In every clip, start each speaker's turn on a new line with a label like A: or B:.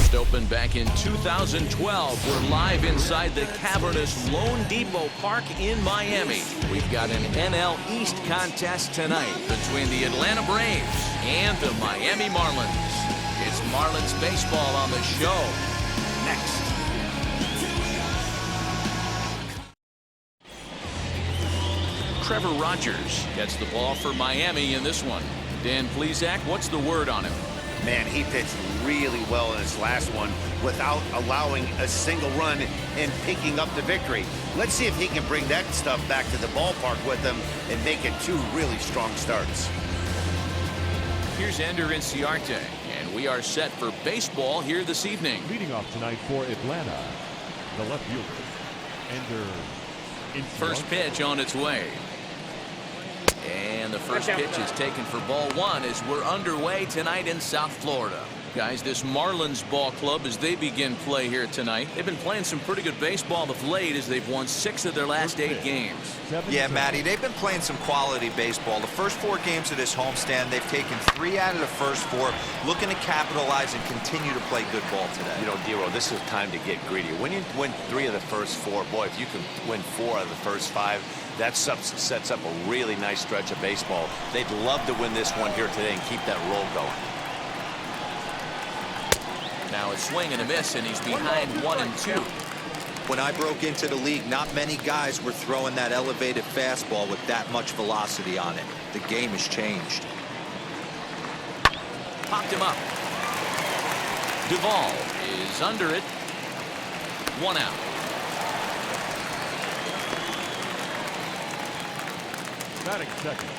A: first opened back in 2012. We're live inside the cavernous Lone Depot Park in Miami. We've got an NL East contest tonight between the Atlanta Braves and the Miami Marlins. It's Marlins baseball on the show. Next. Trevor Rogers gets the ball for Miami in this one. Dan Plesac, what's the word on him?
B: Man, he pitched really well in his last one without allowing a single run and picking up the victory. Let's see if he can bring that stuff back to the ballpark with him and make it two really strong starts.
A: Here's Ender Inciarte, and we are set for baseball here this evening.
C: Leading off tonight for Atlanta, the left fielder, Ender Inciarte.
A: First pitch on its way. And the first pitch is taken for ball one as we're underway tonight in South Florida. Guys, this Marlins ball club, as they begin play here tonight, they've been playing some pretty good baseball of late as they've won 6 of their last 8 games.
D: Yeah, Matty, they've been playing some quality baseball. The first 4 games of this homestand, they've taken 3 out of the first 4, looking to capitalize and continue to play good ball today.
B: You know, Dero, this is time to get greedy. When you win 3 of the first 4, boy, if you can win 4 out of the first 5, that sets up a really nice stretch of baseball. They'd love to win this one here today and keep that roll going.
A: Now a swing and a miss, and he's behind 1 and 2.
D: When I broke into the league, not many guys were throwing that elevated fastball with that much velocity on it. The game has changed.
A: Popped him up. Duvall is under it. 1 out.
C: Batting second,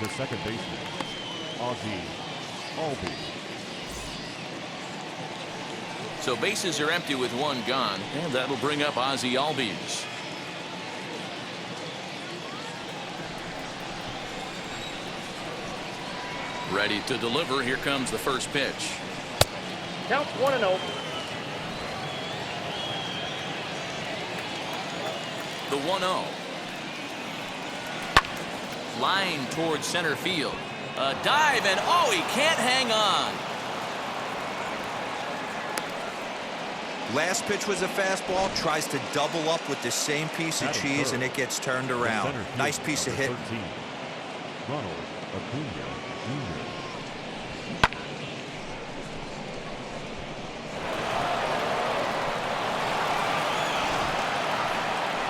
C: the second baseman, Albies.
A: So bases are empty with 1 gone, and that'll bring up Ozzie Albies. Ready to deliver. Here comes the first pitch.
E: Count 1-0.
A: The 1-0. Line towards center field. A dive, and oh, he can't hang on.
D: Last pitch was a fastball, tries to double up with the same piece of cheese, and it gets turned around. Nice piece of hit.
C: Ronald Acuna Jr.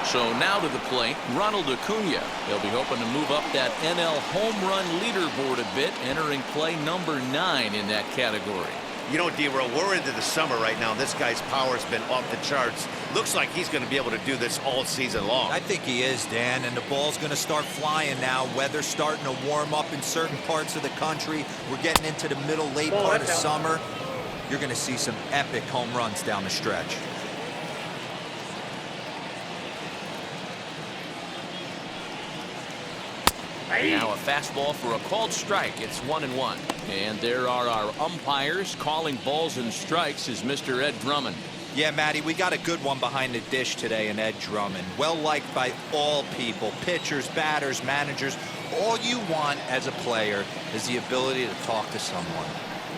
A: So now to the plate, Ronald Acuna. He'll be hoping to move up that NL home run leaderboard a bit, entering play number 9 in that category.
B: You know, D-Row, we're into the summer right now. This guy's power's been off the charts. Looks like he's going to be able to do this all season long.
D: I think he is, Dan, and the ball's going to start flying now. Weather's starting to warm up in certain parts of the country. We're getting into the late part of summer. You're going to see some epic home runs down the stretch.
A: Now a fastball for a called strike. It's 1-1. And there are our umpires calling balls and strikes is Mr. Ed Drummond.
D: Yeah, Matty, we got a good one behind the dish today in Ed Drummond. Well liked by all people, pitchers, batters, managers. All you want as a player is the ability to talk to someone.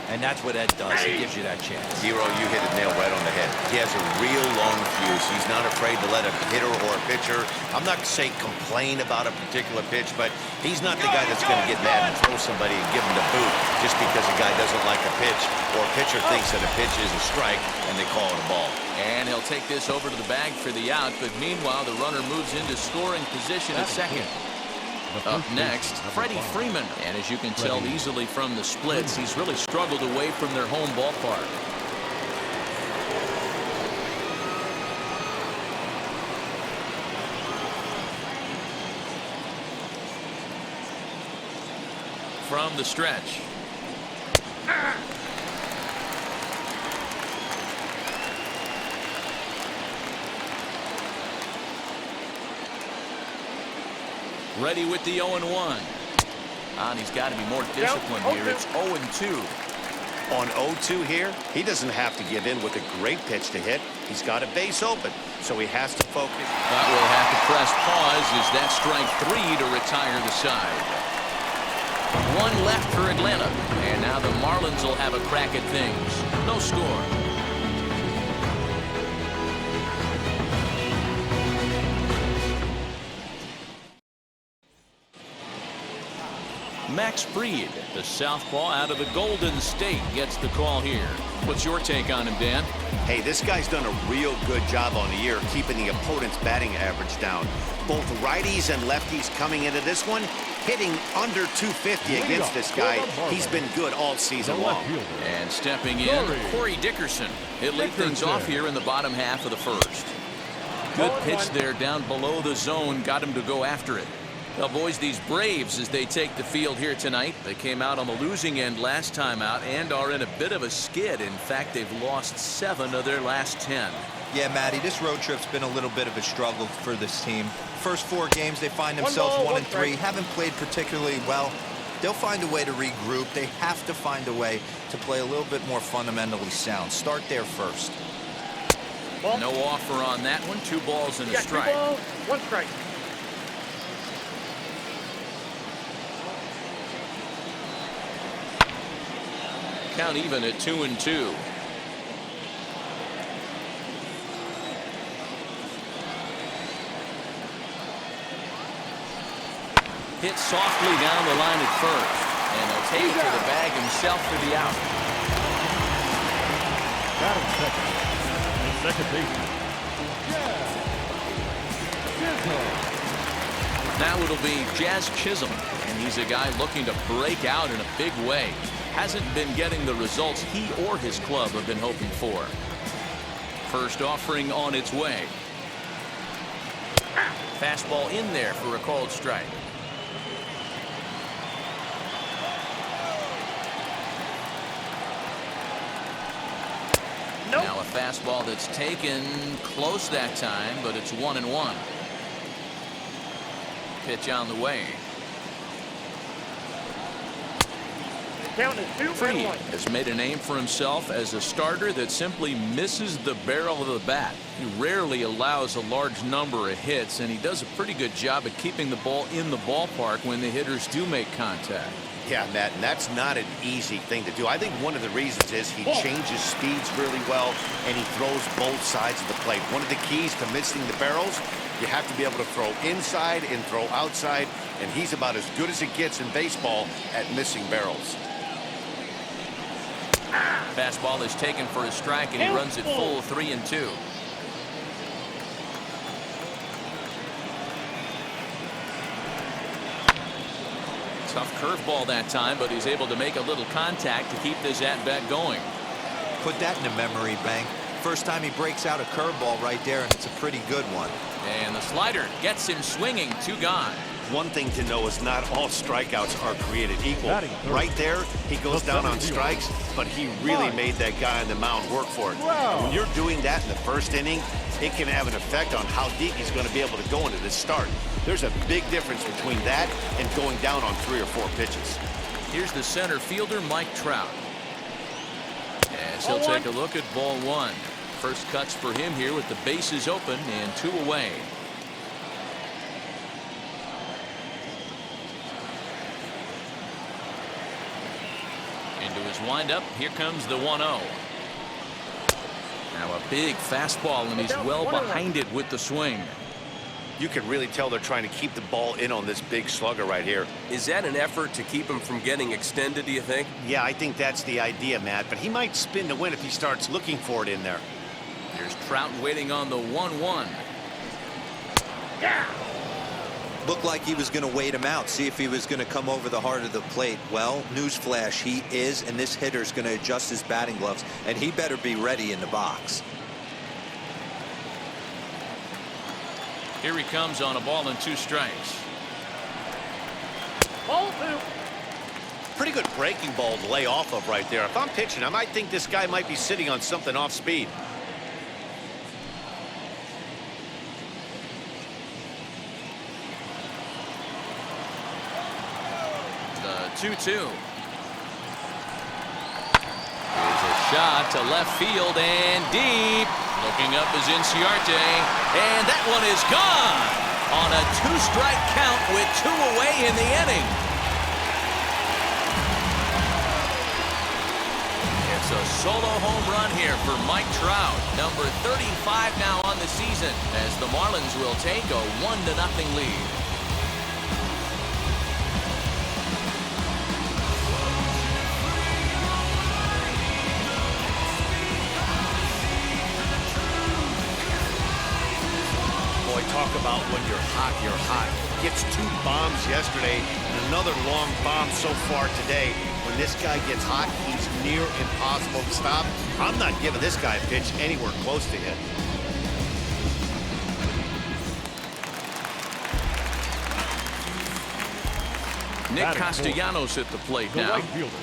D: And that's what Ed does. He gives you that chance.
B: Zero, you hit it nail right on the head. He has a real long fuse. He's not afraid to let a hitter or a pitcher, I'm not to say complain about a particular pitch, but he's not the guy that's going to get mad and throw somebody and give him the boot just because a guy doesn't like a pitch or a pitcher thinks that a pitch is a strike and they call it a ball.
A: And he'll take this over to the bag for the out, but meanwhile the runner moves into scoring position at second. Up next, Freddie Freeman. And as you can tell easily from the splits, he's really struggled away from their home ballpark. From the stretch. Ready with the 0-1. And he's got to be more disciplined here. It's 0-2.
B: On 0-2 here, he doesn't have to give in with a great pitch to hit. He's got a base open, so he has to focus.
A: But we'll have to press pause as that strike 3 to retire the side. 1 left for Atlanta, and now the Marlins will have a crack at things. No score. Max Fried, the southpaw out of the Golden State, gets the call here. What's your take on him, Dan?
B: Hey, this guy's done a real good job on the year keeping the opponent's batting average down. Both righties and lefties coming into this one, hitting under 250 against this guy. He's been good all season long.
A: And stepping in, Corey Dickerson. He'll lead things off here in the bottom half of the first. Good pitch there down below the zone, got him to go after it. Well, boys, these Braves, as they take the field here tonight, they came out on the losing end last time out and are in a bit of a skid. In fact, they've lost 7 of their last 10.
D: Yeah, Matty, this road trip's been a little bit of a struggle for this team. First 4 games, they find themselves 1-3, haven't played particularly well. They'll find a way to regroup. They have to find a way to play a little bit more fundamentally sound. Start there first.
A: No offer on that one. 2 balls and a strike.
E: 2 balls, 1 strike.
A: Count even at 2-2. Hit softly down the line at first, and he'll take it to the bag himself for the out.
C: Batting second. And second baseman.
A: Now it'll be Jazz Chisholm, and he's a guy looking to break out in a big way. Hasn't been getting the results he or his club have been hoping for. First offering on its way. Fastball in there for a called strike.
E: Nope.
A: Now a fastball that's taken close that time, but it's 1-1. Pitch on the way.
E: Count is 2-1.
A: Fried has made a name for himself as a starter that simply misses the barrel of the bat. He rarely allows a large number of hits, and he does a pretty good job at keeping the ball in the ballpark when the hitters do make contact.
B: Yeah, Matt, and that's not an easy thing to do. I think one of the reasons is he changes speeds really well, and he throws both sides of the plate. One of the keys to missing the barrels, you have to be able to throw inside and throw outside, and he's about as good as it gets in baseball at missing barrels.
A: Fastball is taken for a strike, and he runs it full 3-2. Tough curveball that time, but he's able to make a little contact to keep this at-bat going.
D: Put that in a memory bank. First time he breaks out a curveball right there, and it's a pretty good one.
A: And the slider gets him swinging. 2 gone.
B: One thing to know is not all strikeouts are created equal. Right there, he goes down on strikes, but he really made that guy on the mound work for it. When you're doing that in the first inning, it can have an effect on how deep he's going to be able to go into this start. There's a big difference between that and going down on 3 or 4 pitches.
A: Here's the center fielder, Mike Trout. As he'll take a look at ball 1. First cuts for him here with the bases open and 2 away. Into his windup, here comes the 1-0. Now a big fastball, and he's well behind it with the swing.
B: You can really tell they're trying to keep the ball in on this big slugger right here.
F: Is that an effort to keep him from getting extended, do you think?
B: Yeah, I think that's the idea, Matt, but he might spin to win if he starts looking for it in there.
A: Here's Trout waiting on the 1-1.
D: Looked like he was going to wait him out, see if he was going to come over the heart of the plate. Well, newsflash, he is, and this hitter's going to adjust his batting gloves, and he better be ready in the box.
A: Here he comes on a ball and 2 strikes.
E: Ball 2.
B: Pretty good breaking ball to lay off of right there. If I'm pitching, I might think this guy might be sitting on something off speed.
A: The 2-2. Here's a shot to left field and deep. Looking up is Inciarte, and that one is gone on a 2-strike count with 2 away in the inning. It's a solo home run here for Mike Trout, number 35 now on the season, as the Marlins will take a 1-0 lead.
B: about when you're hot, you're hot. Gets 2 bombs yesterday and another long bomb so far today. When this guy gets hot, he's near impossible to stop. I'm not giving this guy a pitch anywhere close to hit.
A: Nick Castellanos at the plate
C: The
A: now.
C: right fielder,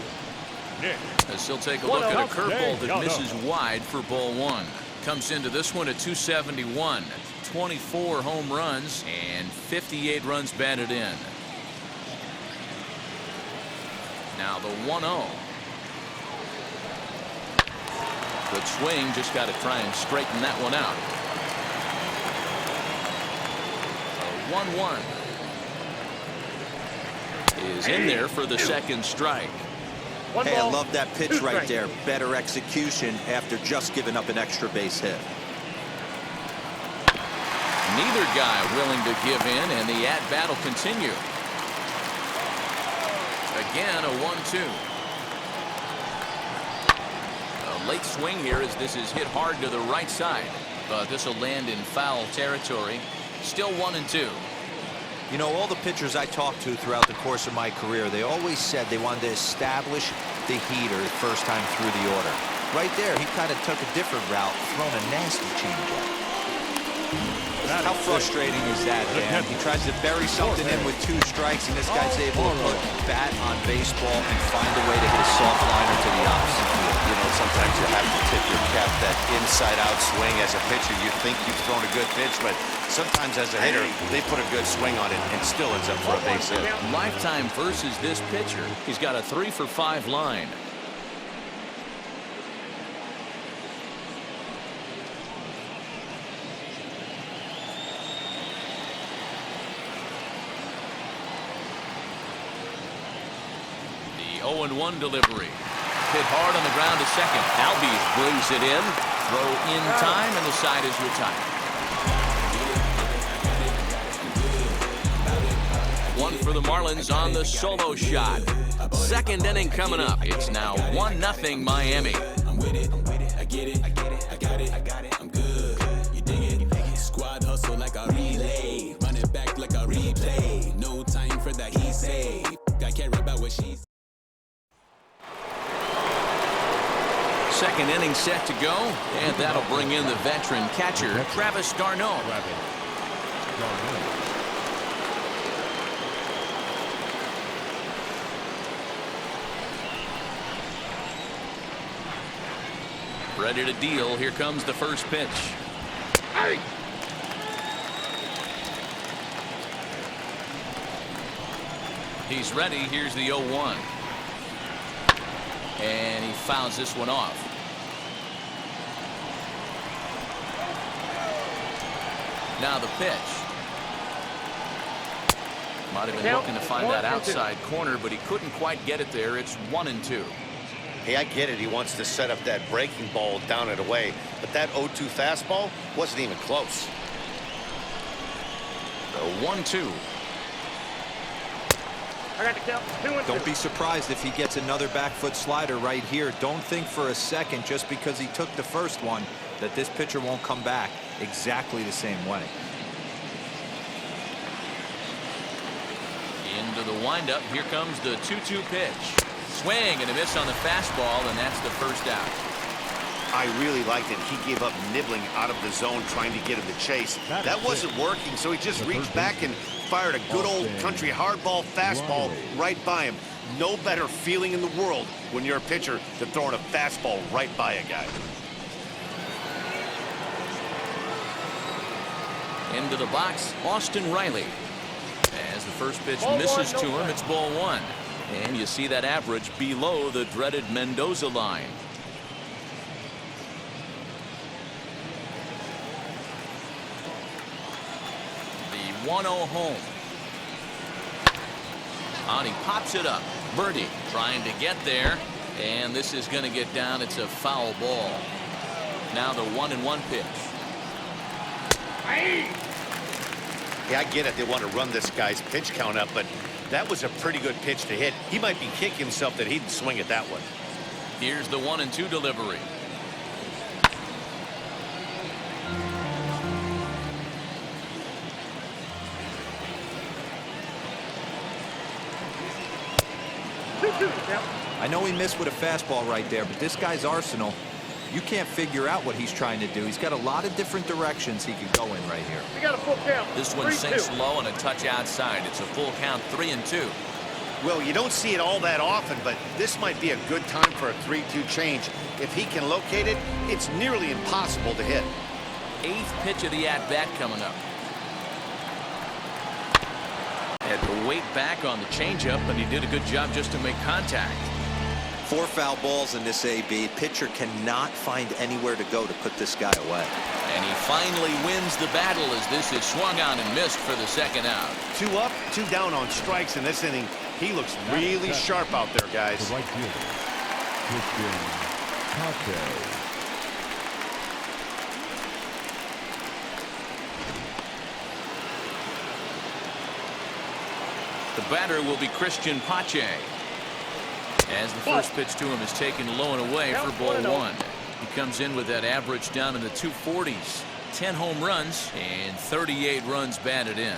C: Nick.
A: As he'll take a look at a curveball that
C: Castellanos.
A: misses wide for ball 1. Comes into this one at 271. 24 home runs and 58 runs batted in. Now the 1-0. Good swing, just got to try and straighten that one out. A 1-1 is in there for the second strike.
D: Hey, I love that pitch right there. Better execution after just giving up an extra base hit.
A: Neither guy willing to give in, and the at-bat will continue. Again, a 1-2. A late swing here as this is hit hard to the right side, but this will land in foul territory. Still 1-2.
D: You know, all the pitchers I talked to throughout the course of my career, they always said they wanted to establish the heater the first time through the order. Right there, he kind of took a different route, thrown a nasty changeup. How frustrating is that, Dan? He tries to bury something in with 2 strikes, and this guy's able to put bat on baseball and find a way to hit a soft liner to the opposite field.
B: You know, sometimes you have to tip your cap. That inside-out swing as a pitcher, you think you've thrown a good pitch, but sometimes as a hitter, they put a good swing on it and still ends up for a base hit.
A: Lifetime versus this pitcher. He's got a 3-for-5 line. The 0-1 delivery. Hit hard on the ground to second. Albies brings it in. Throw in time, and the side is retired. 1 for the Marlins on the solo shot. Second inning coming up. It's now 1-0 Miami.
G: I'm with it. I get it. I got it. I'm good. You dig it? Squad hustle like a relay. Run it back like a replay. No time for that he say. I care about what she said.
A: Second inning set to go, and that'll bring in the veteran catcher, Travis d'Arnaud. Ready to deal. Here comes the first pitch. He's ready. Here's the 0-1. And he fouls this one off. Now the pitch. Might have been looking to find that outside corner, but he couldn't quite get it there. It's 1-2.
B: Hey, I get it. He wants to set up that breaking ball down and away, but that 0-2 fastball wasn't even close.
A: The 1-2.
E: I got to count 2-2.
D: Don't be surprised if he gets another back foot slider right here. Don't think for a second, just because he took the first one, that this pitcher won't come back exactly the same way.
A: Into the windup. Here comes the 2-2 pitch. Swing and a miss on the fastball, and that's the first out.
B: I really liked it. He gave up nibbling out of the zone trying to get him to chase. That wasn't working, so he just reached back and fired a good old country hardball fastball right by him. No better feeling in the world when you're a pitcher than throwing a fastball right by a guy.
A: Into the box, Austin Riley. As the first pitch misses to him, it's ball 1. And you see that average below the dreaded Mendoza line. The 1-0 home. On, he pops it up. Birdie trying to get there. And this is going to get down. It's a foul ball. Now the 1-1 pitch.
B: Yeah, I get it. They want to run this guy's pitch count up, but that was a pretty good pitch to hit. He might be kicking himself that he didn't swing it that way.
A: Here's the 1-2 delivery.
E: 2 the count.
D: I know he missed with a fastball right there, but this guy's arsenal, you can't figure out what he's trying to do. He's got a lot of different directions he could go in right here.
E: We got a full count.
A: This one
E: 3-2.
A: sinks low and a touch outside. It's a full count, 3-2.
B: Well, you don't see it all that often, but this might be a good time for a 3-2 change. If he can locate it, it's nearly impossible to hit.
A: 8th pitch of the at-bat coming up. Had to wait back on the changeup, and he did a good job just to make contact.
D: 4 foul balls in this AB. Pitcher cannot find anywhere to go to put this guy away.
A: And he finally wins the battle as this is swung on and missed for the second out.
B: 2 up, 2 down on strikes in this inning. He looks really sharp out there, guys.
C: The right fielder, Christian Pache.
A: The batter will be Christian Pache. As the first pitch to him is taken low and away for ball 1. He comes in with that average down in the 240s. 10 home runs and 38 runs batted in.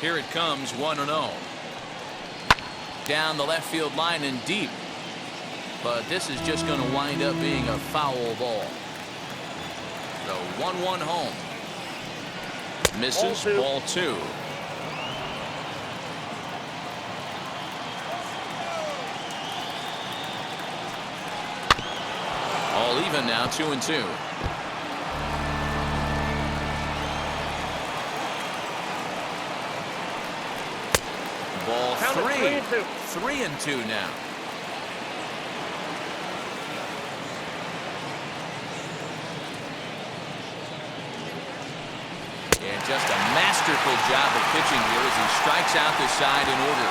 A: Here it comes, 1-0. Down the left field line and deep. But this is just going to wind up being a foul ball. So 1-1 home. Misses, ball 2. All even now, 2-2. Ball 3. 3-2 now. And just a masterful job of pitching here as he strikes out the side in order.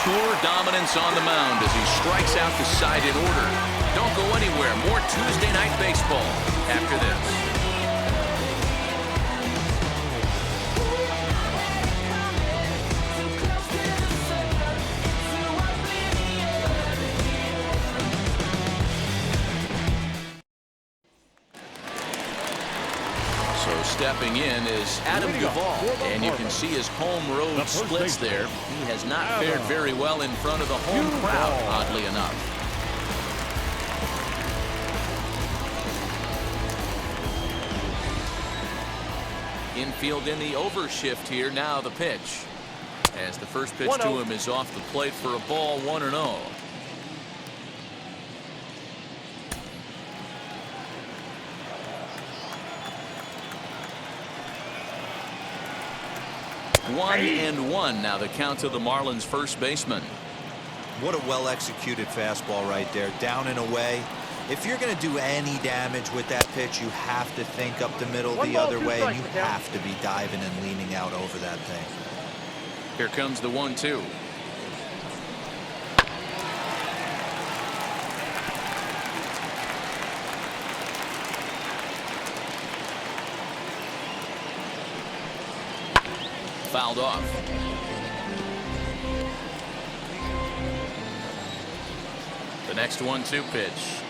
A: Pure dominance on the mound as he strikes out the side in order. Don't go anywhere. More Tuesday Night Baseball after this. So stepping in is Adam Duvall, and you can see his home road splits there. He has not fared very well in front of the home crowd, oddly enough. Infield in the overshift here. Now the pitch. As the first pitch to him is off the plate for a ball, 1-0. One and one now the count to the Marlins first baseman.
D: What a well-executed fastball right there, down and away. If you're going to do any damage with that pitch, you have to think up the middle the other way, and you have to be diving and leaning out over that thing.
A: Here comes the 1-2. Fouled off. The next 1-2 pitch.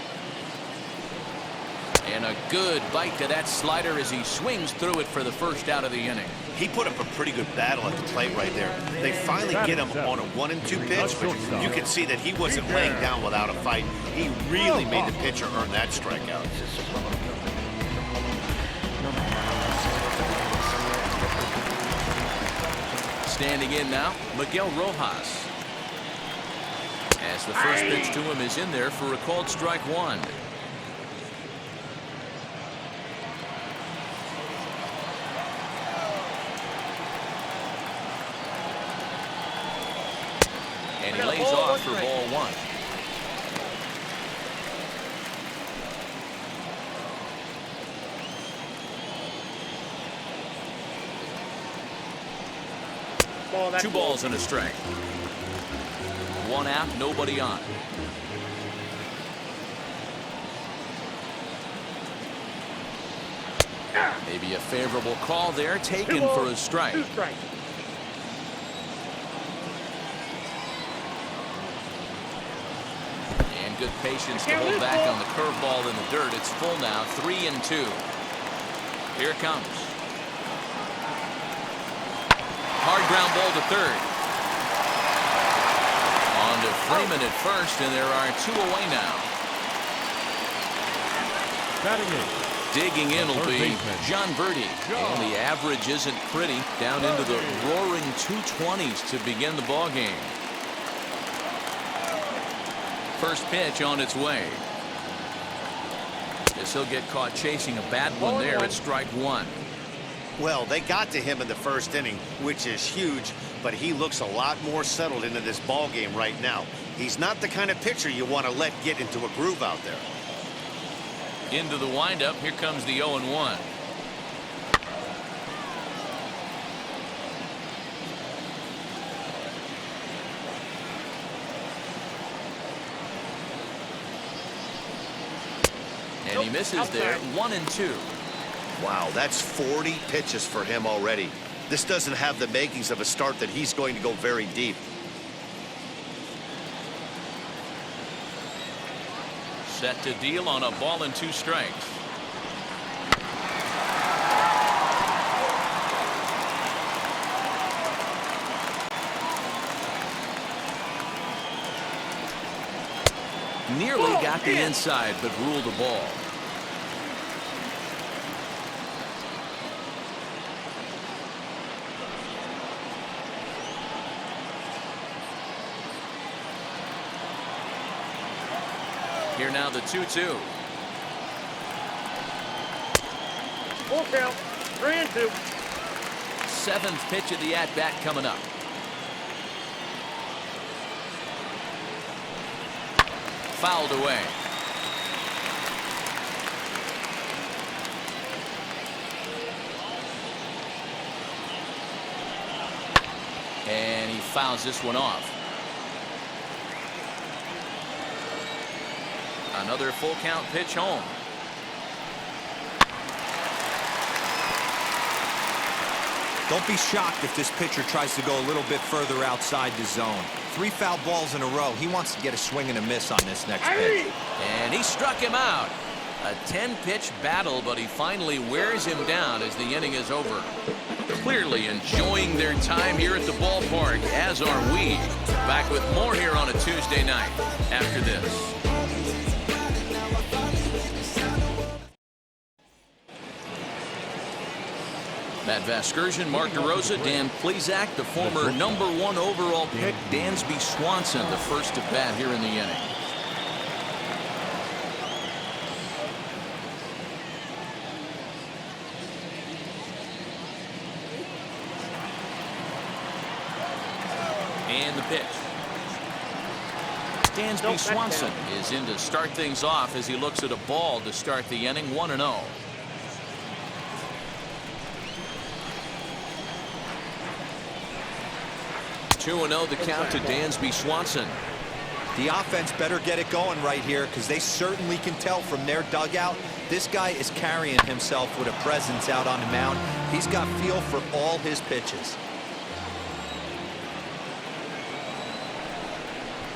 A: And a good bite to that slider as he swings through it for the first out of the inning.
B: He put up a pretty good battle at the plate right there. They finally get him on a 1-2 pitch, but you can see that he wasn't laying down without a fight. He really made the pitcher earn that strikeout.
A: Standing in now, Miguel Rojas. As the first pitch to him is in there for a called strike 1. And he lays off for ball 1. Two balls and a strike. 1 out, nobody on. Maybe a favorable call there, taken for a strike. And good patience to hold back on the curveball in the dirt. It's full now, 3-2. Here it comes. Hard ground ball to third. On to Freeman at first, and there are 2 away now.
C: Batting in.
A: Digging in will
C: Third
A: be
C: baseman.
A: John Birdie. And the average isn't pretty. Down into the roaring 220s to begin the ball game. First pitch on its way. As he'll get caught chasing a bad one there at strike 1.
B: Well, they got to him in the first inning, which is huge, but he looks a lot more settled into this ball game right now. He's not the kind of pitcher you want to let get into a groove out there.
A: Into the windup. Here comes the 0-1. And he misses there. 1-2.
B: Wow, that's 40 pitches for him already. This doesn't have the makings of a start that he's going to go very deep.
A: Set to deal on a ball and 2 strikes. Nearly got the inside, but ruled a ball. Here now the 2-2.
E: Full count. 3-2.
A: 7th pitch of the at-bat coming up. Fouled away. And he fouls this one off. Another full count pitch home.
D: Don't be shocked if this pitcher tries to go a little bit further outside the zone. 3 foul balls in a row. He wants to get a swing and a miss on this next pitch.
A: And he struck him out. A 10-pitch battle, but he finally wears him down as the inning is over. Clearly enjoying their time here at the ballpark, as are we. Back with more here on a Tuesday night after this. Matt Vasgersian, Mark DeRosa, Dan Plesac, the former #1 overall pick, Dansby Swanson, the first at bat here in the inning. And the pitch. Dansby Swanson is in to start things off as he looks at a ball to start the inning. 1-0. The count to Dansby Swanson.
D: The offense better get it going right here, because they certainly can tell from their dugout this guy is carrying himself with a presence out on the mound. He's got feel for all his pitches.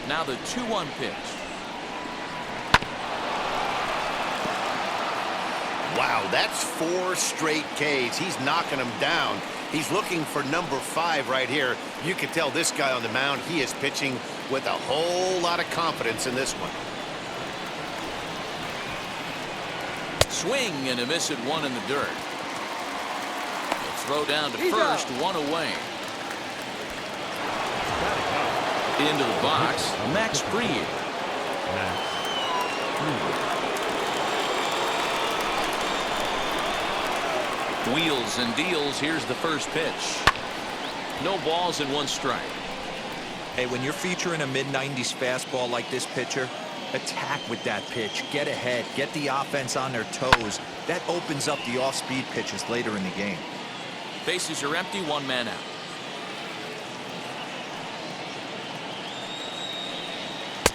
A: Now the 2-1 pitch.
B: Wow, that's 4 straight Ks. He's knocking them down. He's looking for number 5 right here. You can tell this guy on the mound, he is pitching with a whole lot of confidence in this one.
A: Swing and a miss at 1 in the dirt. A throw down to first, 1 away. Into the box, Max Fried. Wheels and deals. Here's the first pitch. No balls and 1 strike.
D: Hey, when you're featuring a mid-90s fastball like this pitcher, attack with that pitch. Get ahead. Get the offense on their toes. That opens up the off-speed pitches later in the game.
A: Bases are empty. 1 man out.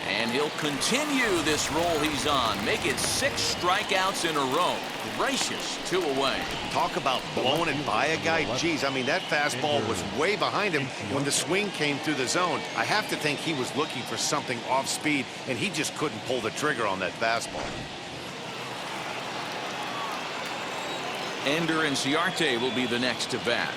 A: And he'll continue this roll he's on. Make it 6 strikeouts in a row. Gracious, 2 away.
B: Talk about blowing it by a guy. Geez, I mean, that fastball was way behind him when the swing came through the zone. I have to think he was looking for something off speed, and he just couldn't pull the trigger on that fastball.
A: Ender Inciarte will be the next to bat.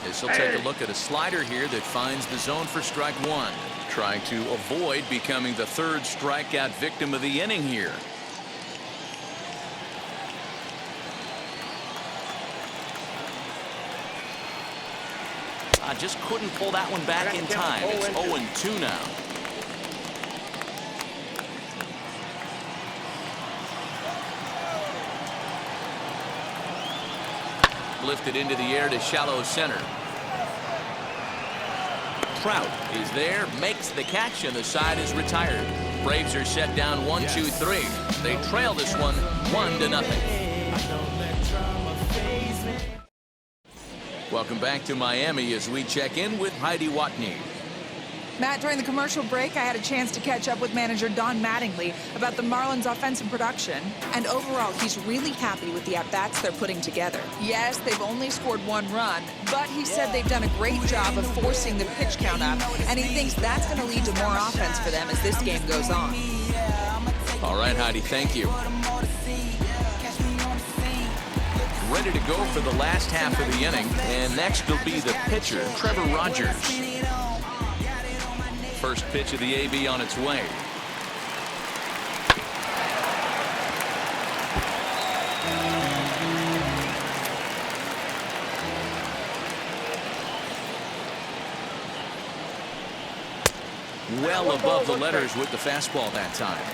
A: As he'll take a look at a slider here that finds the zone for strike one. Trying to avoid becoming the third strikeout victim of the inning here. I just couldn't pull that one back in time. It's 0-2 now. Lifted into the air to shallow center. Trout is there, makes the catch, and the side is retired. Braves are set down 1-2-3. They trail this one 1-0. Welcome back to Miami as we check in with Heidi Watney.
H: Matt, during the commercial break, I had a chance to catch up with manager Don Mattingly about the Marlins' offensive production. And overall, he's really happy with the at-bats they're putting together. Yes, they've only scored 1 run, but he said they've done a great job of forcing the pitch count up, and he thinks that's going to lead to more offense for them as this game goes on.
A: All right, Heidi, thank you. Ready to go for the last half of the inning, and next will be the pitcher, Trevor Rogers. First pitch of the AB on its way. Well above the letters with the fastball that time.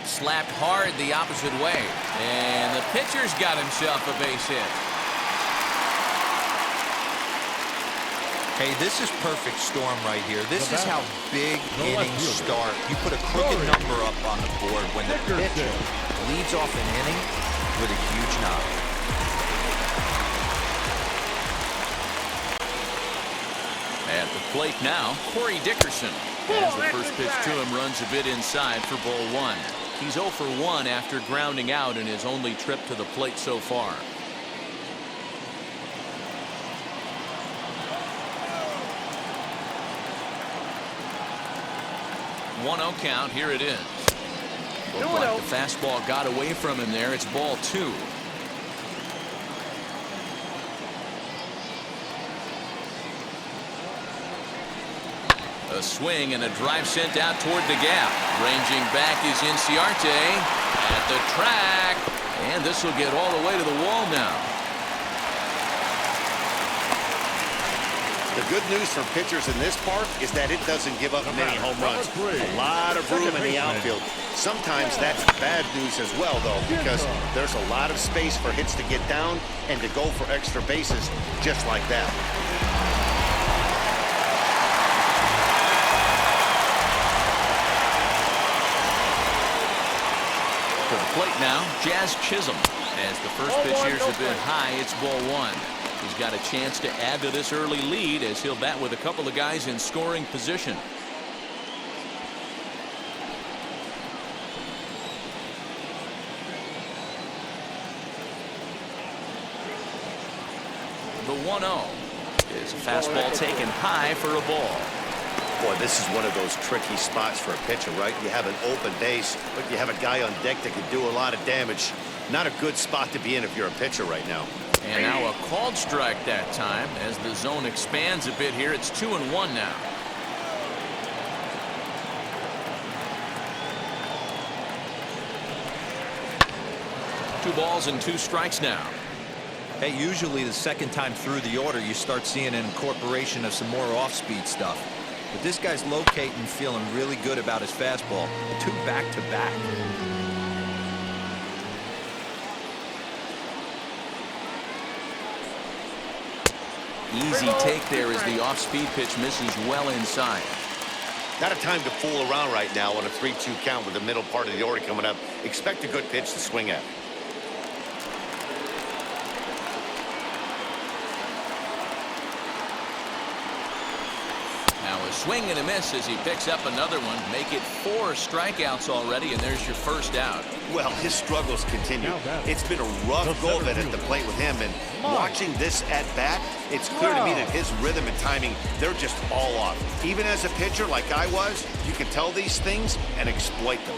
A: Slapped hard the opposite way, and the pitcher's got himself a base hit.
D: Hey, this is perfect storm right here. This is how big innings start. You put a crooked number up on the board when the pitcher leads off an inning with a huge knock.
A: At the plate now, Corey Dickerson. As the first pitch to him runs a bit inside for ball 1. He's 0 for 1 after grounding out in his only trip to the plate so far. One-0 count. Here it is. Looked like the fastball got away from him there. It's ball 2. A swing and a drive sent out toward the gap. Ranging back is Inciarte at the track. And this will get all the way to the wall now.
B: The good news for pitchers in this park is that it doesn't give up many home runs. A lot of room in the outfield. Sometimes that's bad news as well, though, because there's a lot of space for hits to get down and to go for extra bases just like that.
A: To the plate now, Jazz Chisholm. As the first pitch here has been high, it's ball 1. He's got a chance to add to this early lead as he'll bat with a couple of guys in scoring position. The 1-0 is a fastball taken high for a ball.
B: Boy, this is one of those tricky spots for a pitcher, right? You have an open base, but you have a guy on deck that could do a lot of damage. Not a good spot to be in if you're a pitcher right now.
A: And now a called strike that time as the zone expands a bit here. It's 2-1 now. Two balls and 2 strikes now.
D: Hey, usually the second time through the order, you start seeing an incorporation of some more off-speed stuff. But this guy's locating, feeling really good about his fastball. 2 back-to-back.
A: Easy take there as the off-speed pitch misses well inside.
B: Not a time to fool around right now on a 3-2 count with the middle part of the order coming up. Expect a good pitch to swing at.
A: Now a swing and a miss as he picks up another one. Make it 4 strikeouts already, and there's your first out.
B: Well, his struggles continue. It's been a rough go of it at the plate with him, and watching this at bat, it's clear to me that his rhythm and timing, they're just all off. Even as a pitcher like I was, you can tell these things and exploit them.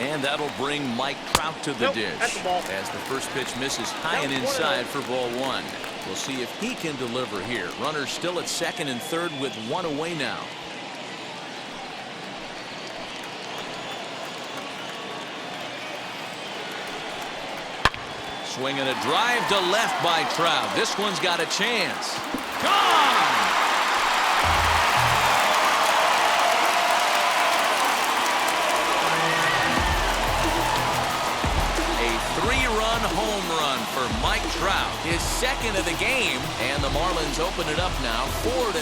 A: And that'll bring Mike Trout to the
E: Nope,
A: dish.
E: that's the ball.
A: As the first pitch misses high and
E: Nope,
A: inside for ball one. We'll see if he can deliver here. Runners still at second and third with one away now. Swinging a drive to left by Trout. This one's got a chance. Gone! Three-run home run for Mike Trout, his second of the game, and the Marlins open it up now 4-0.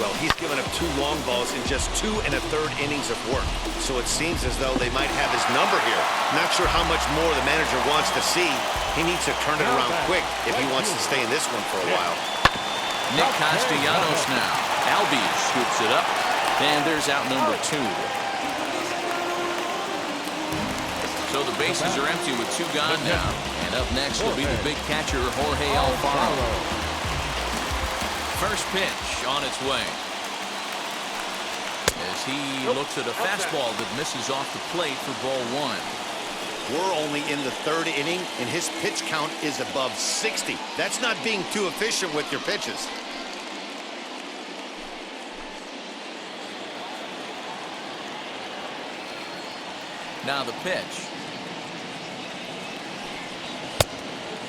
B: Well, he's given up 2 long balls in just 2 1/3 innings of work. So it seems as though they might have his number here. Not sure how much more the manager wants to see. He needs to turn it around quick if he wants to stay in this one for a while.
A: Nick Castellanos now. Albies scoops it up, and there's out number 2. So the bases are empty with 2 gone now. And up next will be the big catcher, Jorge Alfaro. First pitch on its way. As he looks at a fastball that misses off the plate for ball 1.
B: We're only in the 3rd inning, and his pitch count is above 60. That's not being too efficient with your pitches.
A: Now the pitch.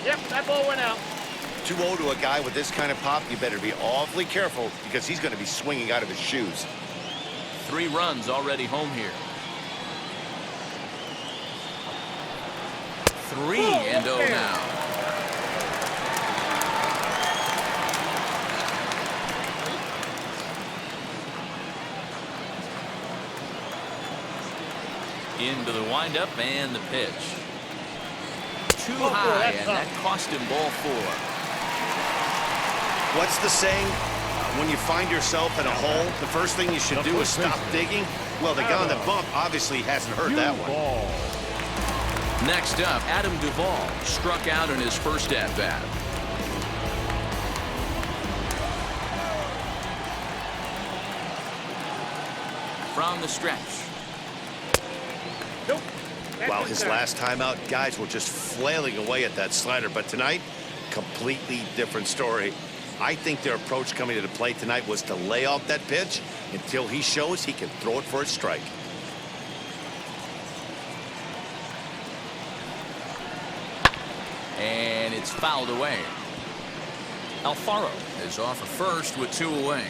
E: Yep, that ball went out.
B: 2-0 to a guy with this kind of pop, you better be awfully careful because he's going to be swinging out of his shoes.
A: 3 runs already home here. 3-0 now. Into the windup and the pitch. Too high, and that cost him ball 4.
B: What's the saying? When you find yourself in a hole, the first thing you should do is stop digging. Well, the guy on the bump obviously hasn't heard that one.
A: Next up, Adam Duvall struck out in his first at-bat. From the stretch.
E: Nope.
B: Well, his last time out, guys were just flailing away at that slider. But tonight, completely different story. I think their approach coming to the plate tonight was to lay off that pitch until he shows he can throw it for a strike.
A: And it's fouled away. Alfaro is off at first with 2 away.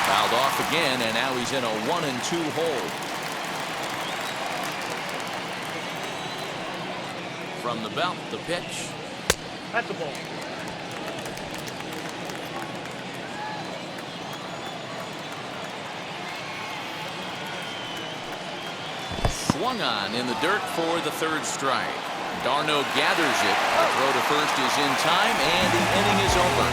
A: Fouled off again, and now he's in a 1-2 hole. From the belt, the pitch.
E: That's the ball.
A: Swung on in the dirt for the 3rd strike. Darno gathers it. The throw to first is in time, and the inning is over.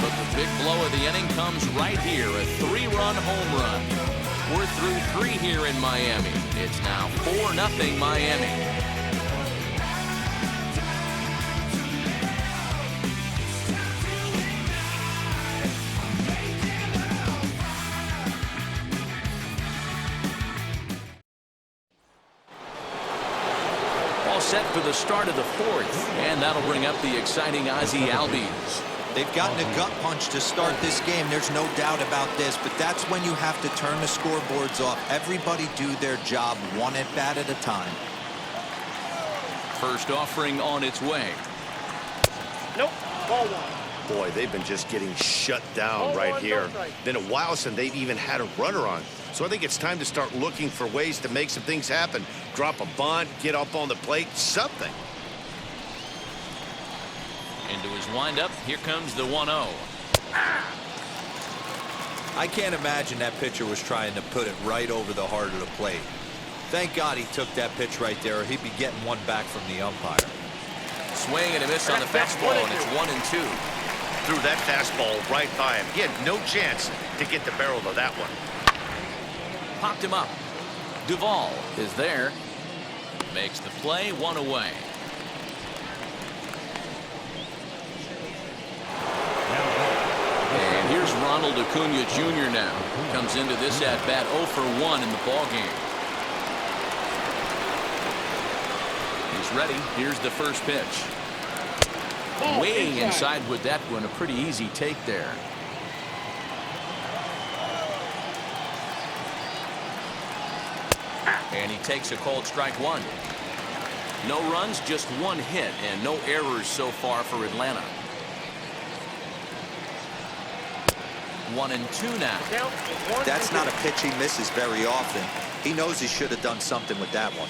A: But the big blow of the inning comes right here, a 3-run home run. We're through 3 here in Miami. It's now 4-0 Miami. All set for the start of the 4th, and that'll bring up the exciting Ozzie Albies.
D: They've gotten a gut punch to start this game. There's no doubt about this, but that's when you have to turn the scoreboards off. Everybody do their job 1 at-bat at a time.
A: First offering on its way.
E: Nope, ball 1.
B: Boy, they've been just getting shut down right here. Been a while since they've even had a runner on. So I think it's time to start looking for ways to make some things happen. Drop a bunt, get up on the plate, something.
A: Into his windup, here comes the 1-0.
D: I can't imagine that pitcher was trying to put it right over the heart of the plate. Thank God he took that pitch right there, or he'd be getting one back from the umpire.
A: Swing and a miss on the fastball, and it's 1-2.
B: Threw that fastball right by him. He had no chance to get the barrel of that one.
A: Popped him up. Duvall is there. Makes the play, 1 away. And here's Ronald Acuna Jr. now. Comes into this at-bat 0 for 1 in the ballgame. He's ready. Here's the first pitch. Way inside with that one. A pretty easy take there. And he takes a called strike 1. No runs, just 1 hit, and no errors so far for Atlanta. 1-2 now.
D: That's not a pitch he misses very often. He knows he should have done something with that one.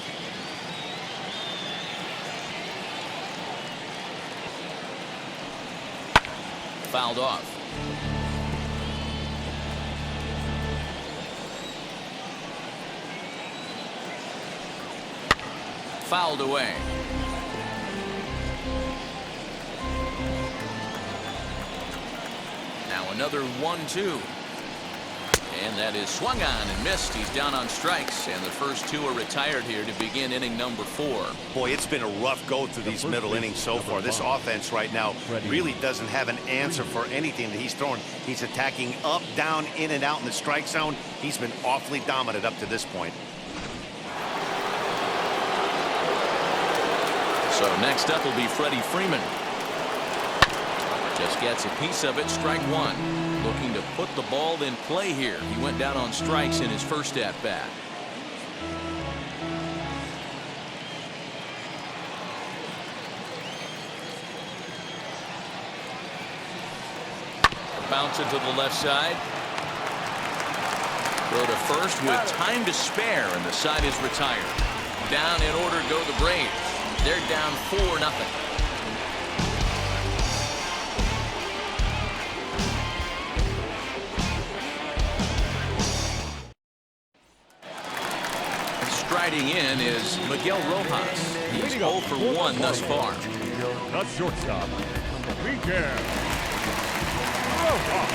A: Fouled off. Fouled away. Now another 1-2. And that is swung on and missed. He's down on strikes, and the first 2 are retired here to begin inning number 4.
B: Boy, it's been a rough go through these middle innings so far. This offense right now really doesn't have an answer for anything that he's throwing. He's attacking up, down, in and out in the strike zone. He's been awfully dominant up to this point.
A: So next up will be Freddie Freeman. Just gets a piece of it, strike 1. Looking to put the ball in play here. He went down on strikes in his first at-bat. Bounce it to the left side. Throw to first with time to spare, and the side is retired. Down in order go the Braves. They're down 4-0. Striding in is Miguel Rojas. He's 0 for 1 thus far.
C: The shortstop, Miguel Rojas.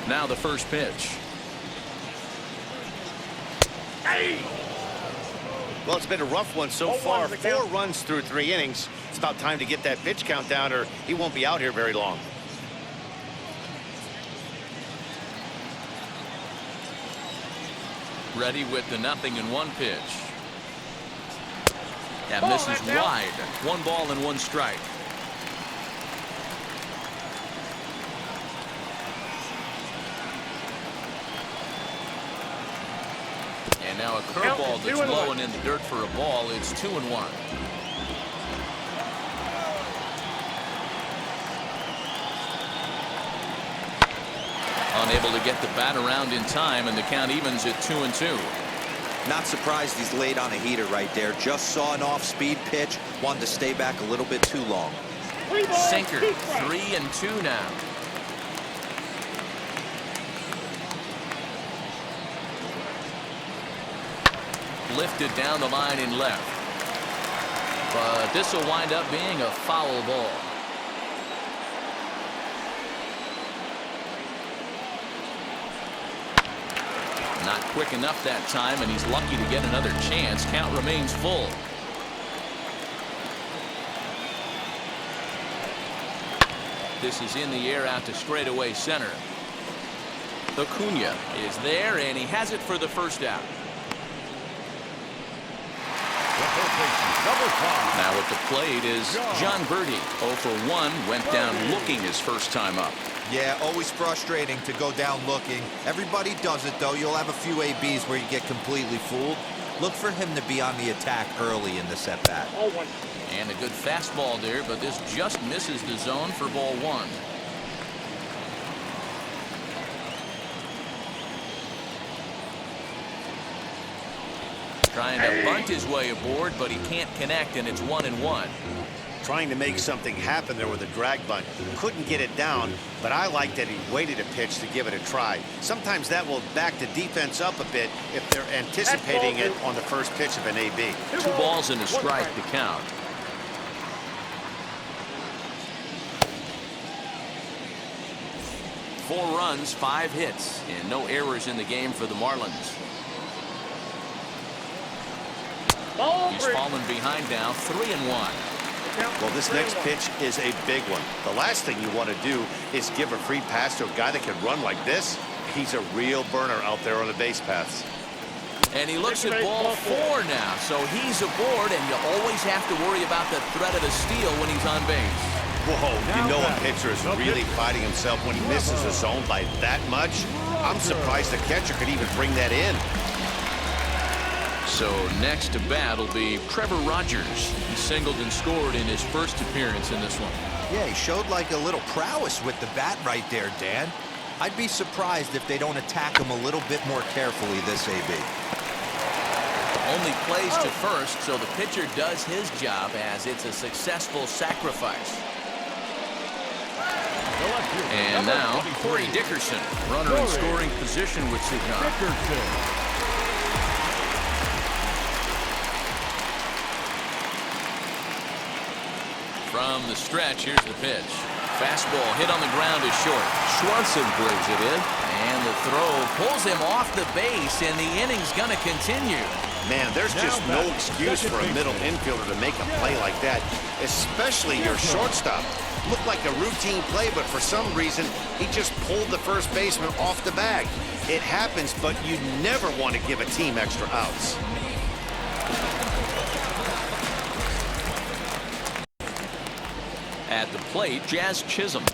A: Now the first pitch.
B: Well, it's been a rough one so far. 4 runs through 3 innings. It's about time to get that pitch count down, or he won't be out here very long.
A: Ready with the 0-1 pitch. That misses wide. 1 ball and 1 strike. And now a curveball that's low and in the dirt for a ball. It's 2-1. Unable to get the bat around in time, and the count evens at 2-2.
D: Not surprised he's laid on a heater right there. Just saw an off-speed pitch. Wanted to stay back a little bit too long.
A: Sinker, 3-2 now. Lifted down the line in left. But this will wind up being a foul ball. Not quick enough that time, and he's lucky to get another chance. Count remains full. This is in the air out to straightaway center. Acuna is there, and he has it for the first out. Now at the plate is John Birdie. 0 for 1, went down looking his first time up.
D: Yeah, always frustrating to go down looking. Everybody does it, though. You'll have a few ABs where you get completely fooled. Look for him to be on the attack early in the at-bat.
A: And a good fastball there, but this just misses the zone for ball 1. Trying to bunt his way aboard, but he can't connect, and it's 1-1.
B: Trying to make something happen there with a drag bunt. Couldn't get it down, but I like that he waited a pitch to give it a try. Sometimes that will back the defense up a bit if they're anticipating it on the first pitch of an AB.
A: 2 balls and a strike to count. 4 runs, 5 hits, and no errors in the game for the Marlins. He's fallen behind now, 3-1.
B: Well, this next pitch is a big one. The last thing you want to do is give a free pass to a guy that can run like this. He's a real burner out there on the base paths.
A: And he looks at ball 4 now, so he's aboard, and you always have to worry about the threat of a steal when he's on base.
B: Whoa, you know a pitcher is really fighting himself when he misses a zone by that much. I'm surprised the catcher could even bring that in.
A: So next to bat will be Trevor Rogers. He singled and scored in his first appearance in this one.
D: Yeah, he showed like a little prowess with the bat right there, Dan. I'd be surprised if they don't attack him a little bit more carefully this AB.
A: Only plays to first, so the pitcher does his job as it's a successful sacrifice. And now Corey Dickerson, runner in scoring position with Sukar. From the stretch, here's the pitch. Fastball hit on the ground is short. Swanson brings it in, and the throw pulls him off the base, and the inning's going to continue.
B: Man, there's just no excuse for a middle infielder to make a play like that, especially your shortstop. Looked like a routine play, but for some reason, he just pulled the first baseman off the bag. It happens, but you never want to give a team extra outs.
A: At the plate, Jazz Chisholm.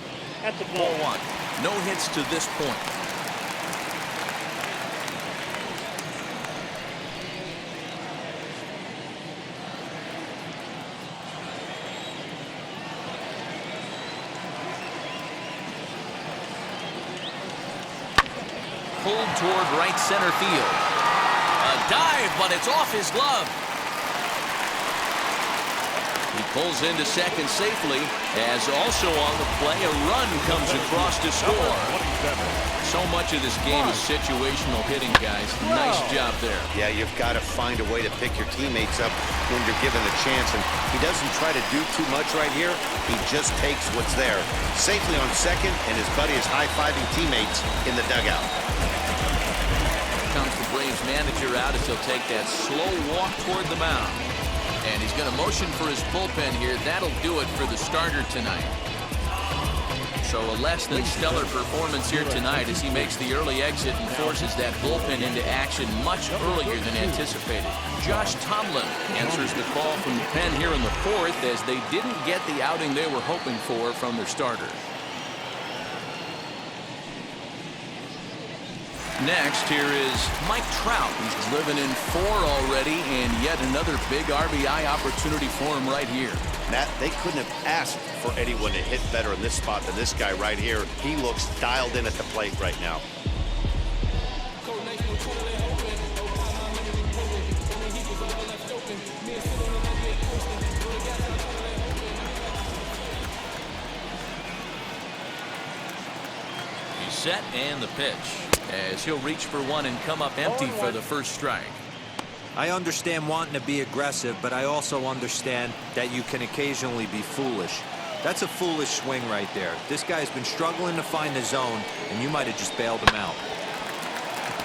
E: At the ball
A: 1. No hits to this point. Pulled toward right center field. A dive, but it's off his glove. He pulls into second safely, as also on the play, a run comes across to score. So much of this game is situational hitting, guys. Nice job there.
B: Yeah, you've got to find a way to pick your teammates up when you're given the chance, and he doesn't try to do too much right here. He just takes what's there. Safely on second, and his buddy is high-fiving teammates in the dugout.
A: Comes the Braves manager out as he'll take that slow walk toward the mound. And he's going to motion for his bullpen here. That'll do it for the starter tonight. So a less than stellar performance here tonight as he makes the early exit and forces that bullpen into action much earlier than anticipated. Josh Tomlin answers the call from the pen here in the 4th as they didn't get the outing they were hoping for from their starter. Next, here is Mike Trout. He's driven in 4 already, and yet another big RBI opportunity for him right here.
B: Matt, they couldn't have asked for anyone to hit better in this spot than this guy right here. He looks dialed in at the plate right now.
A: He's set, and the pitch, as he'll reach for one and come up empty for the first strike.
D: I understand wanting to be aggressive, but I also understand that you can occasionally be foolish. That's a foolish swing right there. This guy's been struggling to find the zone, and you might have just bailed him out.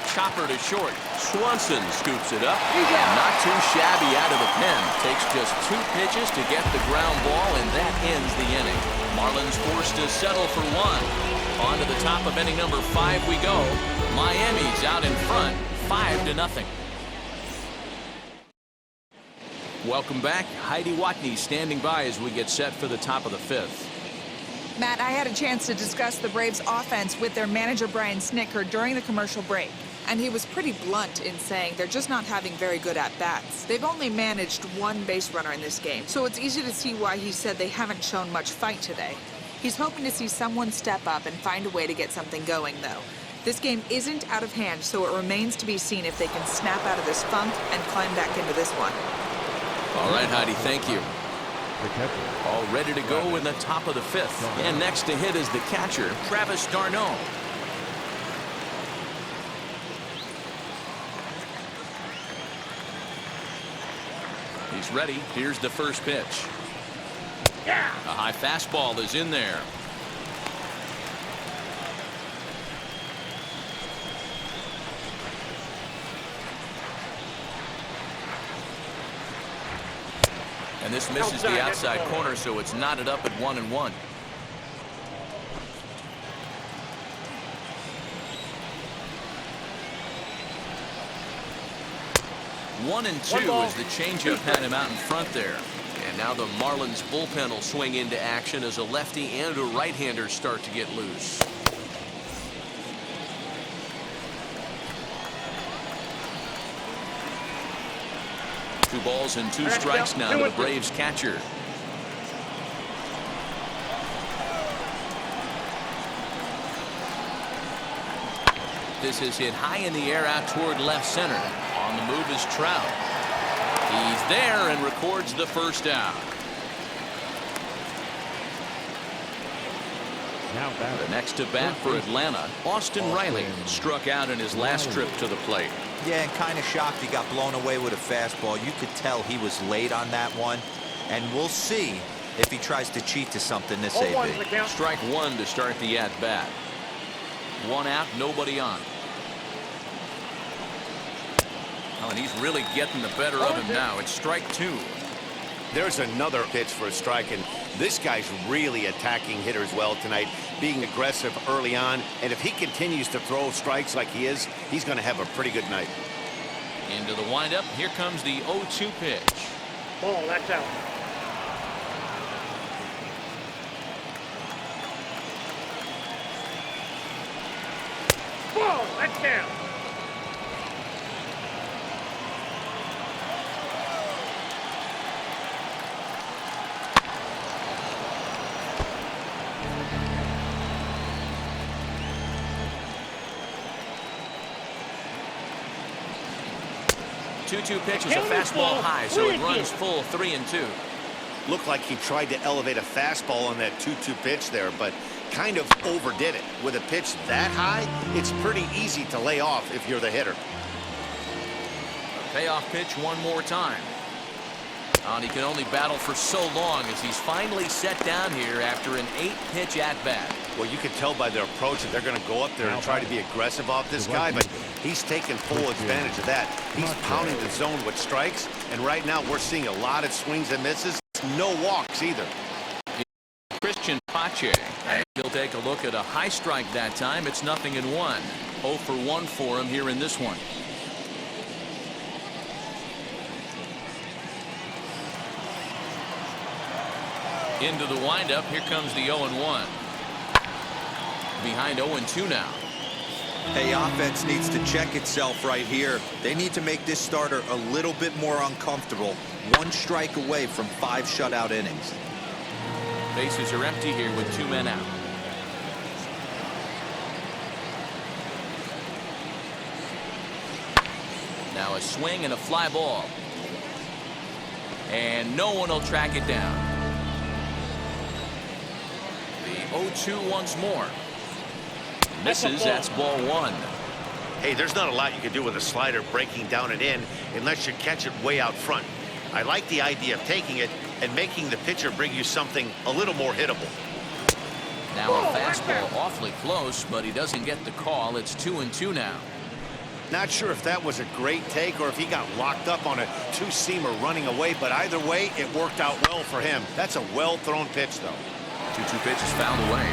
A: Chopper to short. Swanson scoops it up. Not too shabby out of the pen. Takes just 2 pitches to get the ground ball, and that ends the inning. Marlins forced to settle for 1. On to the top of inning number 5 we go. Miami's out in front, 5-0. Welcome back. Heidi Watney standing by as we get set for the top of the 5th.
H: Matt, I had a chance to discuss the Braves' offense with their manager, Brian Snitker, during the commercial break. And he was pretty blunt in saying they're just not having very good at-bats. They've only managed 1 base runner in this game, so it's easy to see why he said they haven't shown much fight today. He's hoping to see someone step up and find a way to get something going, though. This game isn't out of hand, so it remains to be seen if they can snap out of this funk and climb back into this one.
A: All right, Heidi, thank you. All ready to go in the top of the 5th. And next to hit is the catcher, Travis d'Arnaud. He's ready. Here's the first pitch. A high fastball is in there. And this misses the outside corner, so it's knotted up at 1-1. 1-2 as the changeup had him out in front there. And now the Marlins bullpen will swing into action as a lefty and a right-hander start to get loose. Two balls and two strikes now to the Braves catcher. This is hit high in the air out toward left center. On the move is Trout. He's there and records the first out. The next to bat for Atlanta, Austin Riley, struck out in his last trip to the plate.
D: Yeah, and kind of shocked he got blown away with a fastball. You could tell he was late on that one. And we'll see if he tries to cheat to something this AB.
A: Strike one to start the at-bat. One out, nobody on. Oh, and he's really getting the better of him now. It's strike two.
B: There's another pitch for a strike, and this guy's really attacking hitters well tonight, being aggressive early on. And if he continues to throw strikes like he is, he's going to have a pretty good night.
A: Into the windup. Here comes the 0-2 pitch.
E: Ball, that's out. Ball, that's down.
A: Two pitch is a fastball high, so it runs full 3-2.
B: Looked like he tried to elevate a fastball on that 2-2 pitch there, but kind of overdid it. With a pitch that high, it's pretty easy to lay off if you're the hitter.
A: A payoff pitch one more time. And he can only battle for so long as he's finally set down here after an 8-pitch at-bat.
B: Well, you can tell by their approach that they're going to go up there and try to be aggressive off this guy, but he's taking full advantage of that. He's pounding the zone with strikes, and right now we're seeing a lot of swings and misses. No walks either.
A: Christian Pache. He'll take a look at a high strike that time. It's 0-1. 0 for 1 for him here in this one. Into the windup. Here comes the 0-1. Behind 0-2 now.
D: Hey, offense needs to check itself right here. They need to make this starter a little bit more uncomfortable. One strike away from 5 shutout innings.
A: Bases are empty here with 2 men out. Now a swing and a fly ball. And no one will track it down. The 0-2 once more. Misses. That's ball 1.
B: Hey, there's not a lot you can do with a slider breaking down and in unless you catch it way out front. I like the idea of taking it and making the pitcher bring you something a little more hittable.
A: Now a fastball awfully close, but he doesn't get the call. It's 2-2 now.
B: Not sure if that was a great take or if he got locked up on a two-seamer running away, but either way, it worked out well for him. That's a well-thrown pitch, though.
A: 2-2 pitch is fouled away.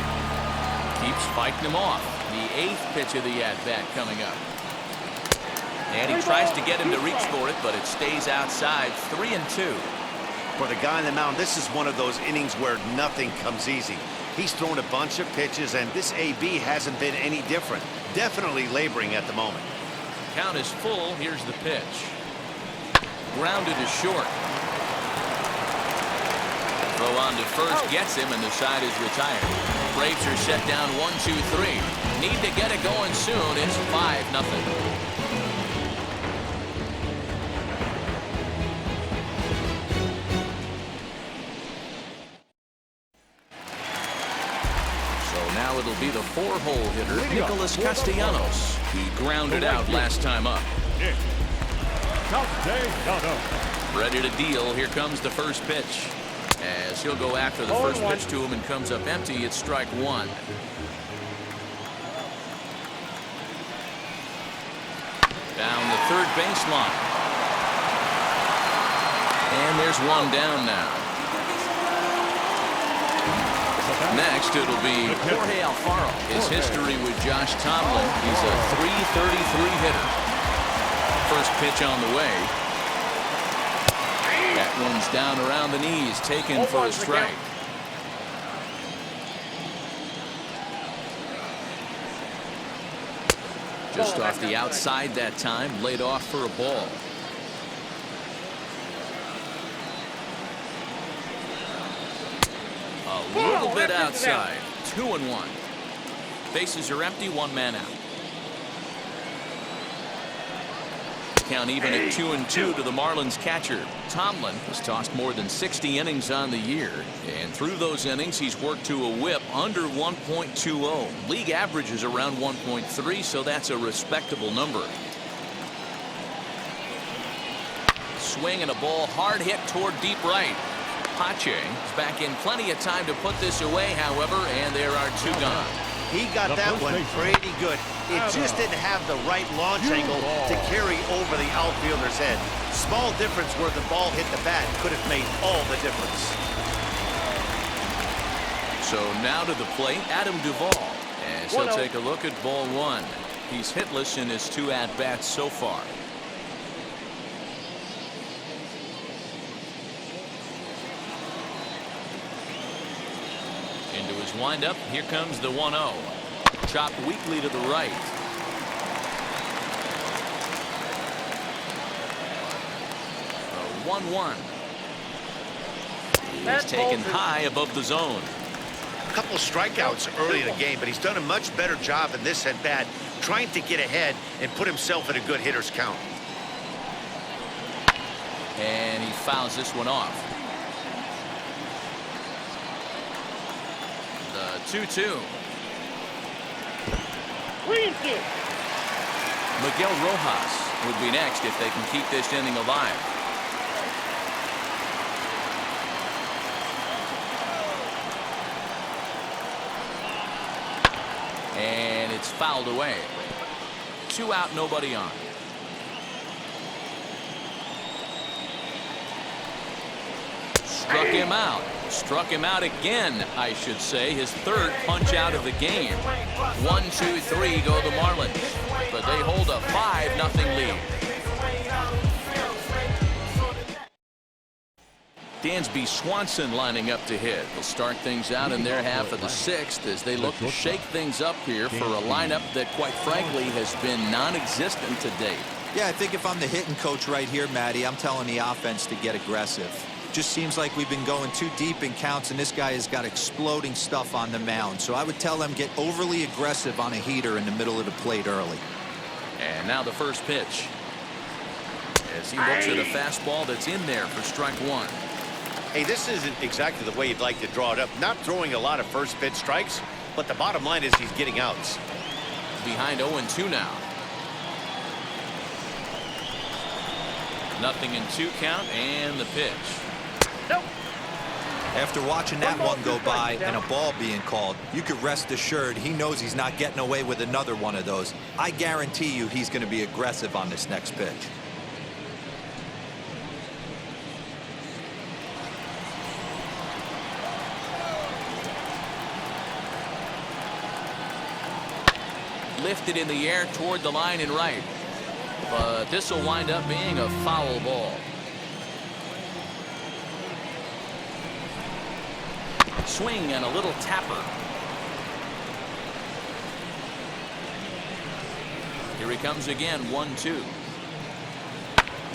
A: Keeps fighting him off. The 8th pitch of the at-bat coming up. And he tries to get him to reach for it, but it stays outside. 3-2.
B: For the guy on the mound, this is one of those innings where nothing comes easy. He's thrown a bunch of pitches, and this AB hasn't been any different. Definitely laboring at the moment.
A: Count is full. Here's the pitch. Grounded to short. Throw on to first gets him, and the side is retired. Braves are set down 1-2-3. Need to get it going soon. It's 5-0. Now it'll be the 4-hole hitter, Nicholas Castellanos. He grounded out last time up. Ready to deal. Here comes the first pitch. As he'll go after the first pitch to him and comes up empty, it's strike 1. Down the third baseline. And And there's one down now. Next, it'll be Jorge Alfaro. His history with Josh Tomlin, he's a .333 hitter. First pitch on the way. That one's down around the knees, taken for a strike. Just off the outside that time, laid off for a ball. A little bit outside. 2-1. Bases are empty, one man out. Count even at 2-2 to the Marlins catcher. Tomlin has tossed more than 60 innings on the year, and through those innings he's worked to a whip under 1.20. League average is around 1.3, so that's a respectable number. Swing and a ball hard hit toward deep right. Pache is back in plenty of time to put this away, however, and there are two gone.
B: He got that one pretty good. It just didn't have the right launch angle to carry over the outfielder's head. Small difference where the ball hit the bat could have made all the difference.
A: So now to the plate, Adam Duvall, as he'll take a look at ball one. He's hitless in his 2 at-bats so far. Into his windup, here comes the 1-0. Chopped weakly to the right. A 1-1. He's taken high above the zone.
B: A couple strikeouts early in the game, but he's done a much better job in this at-bat trying to get ahead and put himself in a good hitter's count.
A: And he fouls this one off. The 2-2. Miguel Rojas would be next if they can keep this inning alive. And it's fouled away. 2 out, nobody on. Struck him out. Struck him out again, I should say. His 3rd punch out of the game. 1, 2, 3 go the Marlins. But they hold a 5-0 lead. Dansby Swanson lining up to hit. They'll start things out in their half of the 6th as they look to shake things up here for a lineup that, quite frankly, has been non-existent to date.
D: Yeah, I think if I'm the hitting coach right here, Matty, I'm telling the offense to get aggressive. Just seems like we've been going too deep in counts, and this guy has got exploding stuff on the mound. So I would tell them get overly aggressive on a heater in the middle of the plate early.
A: And now the first pitch. As he looks at a fastball that's in there for strike 1.
B: Hey, this isn't exactly the way you'd like to draw it up. Not throwing a lot of first pitch strikes, but the bottom line is he's getting outs.
A: Behind 0-2 now. 0-2 count, and the pitch.
D: After watching that one go by and a ball being called, you could rest assured he knows he's not getting away with another one of those. I guarantee you he's going to be aggressive on this next pitch.
A: Lifted in the air toward the line and right. But this will wind up being a foul ball. Swing and a little tapper. Here he comes again, 1-2.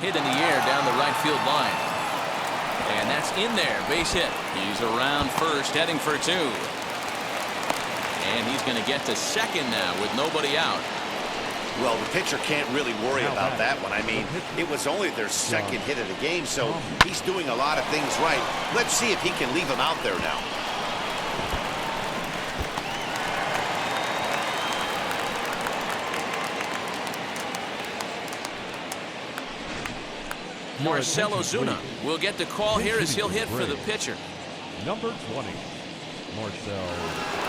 A: Hit in the air down the right field line. And that's in there, base hit. He's around first, heading for 2. And he's going to get to second now with nobody out.
B: Well, the pitcher can't really worry about that one. I mean, it was only their 2nd hit of the game, so he's doing a lot of things right. Let's see if he can leave him out there now.
A: Marcell Ozuna will get the call here as he'll hit for the pitcher.
C: Number 20, Marcell Ozuna.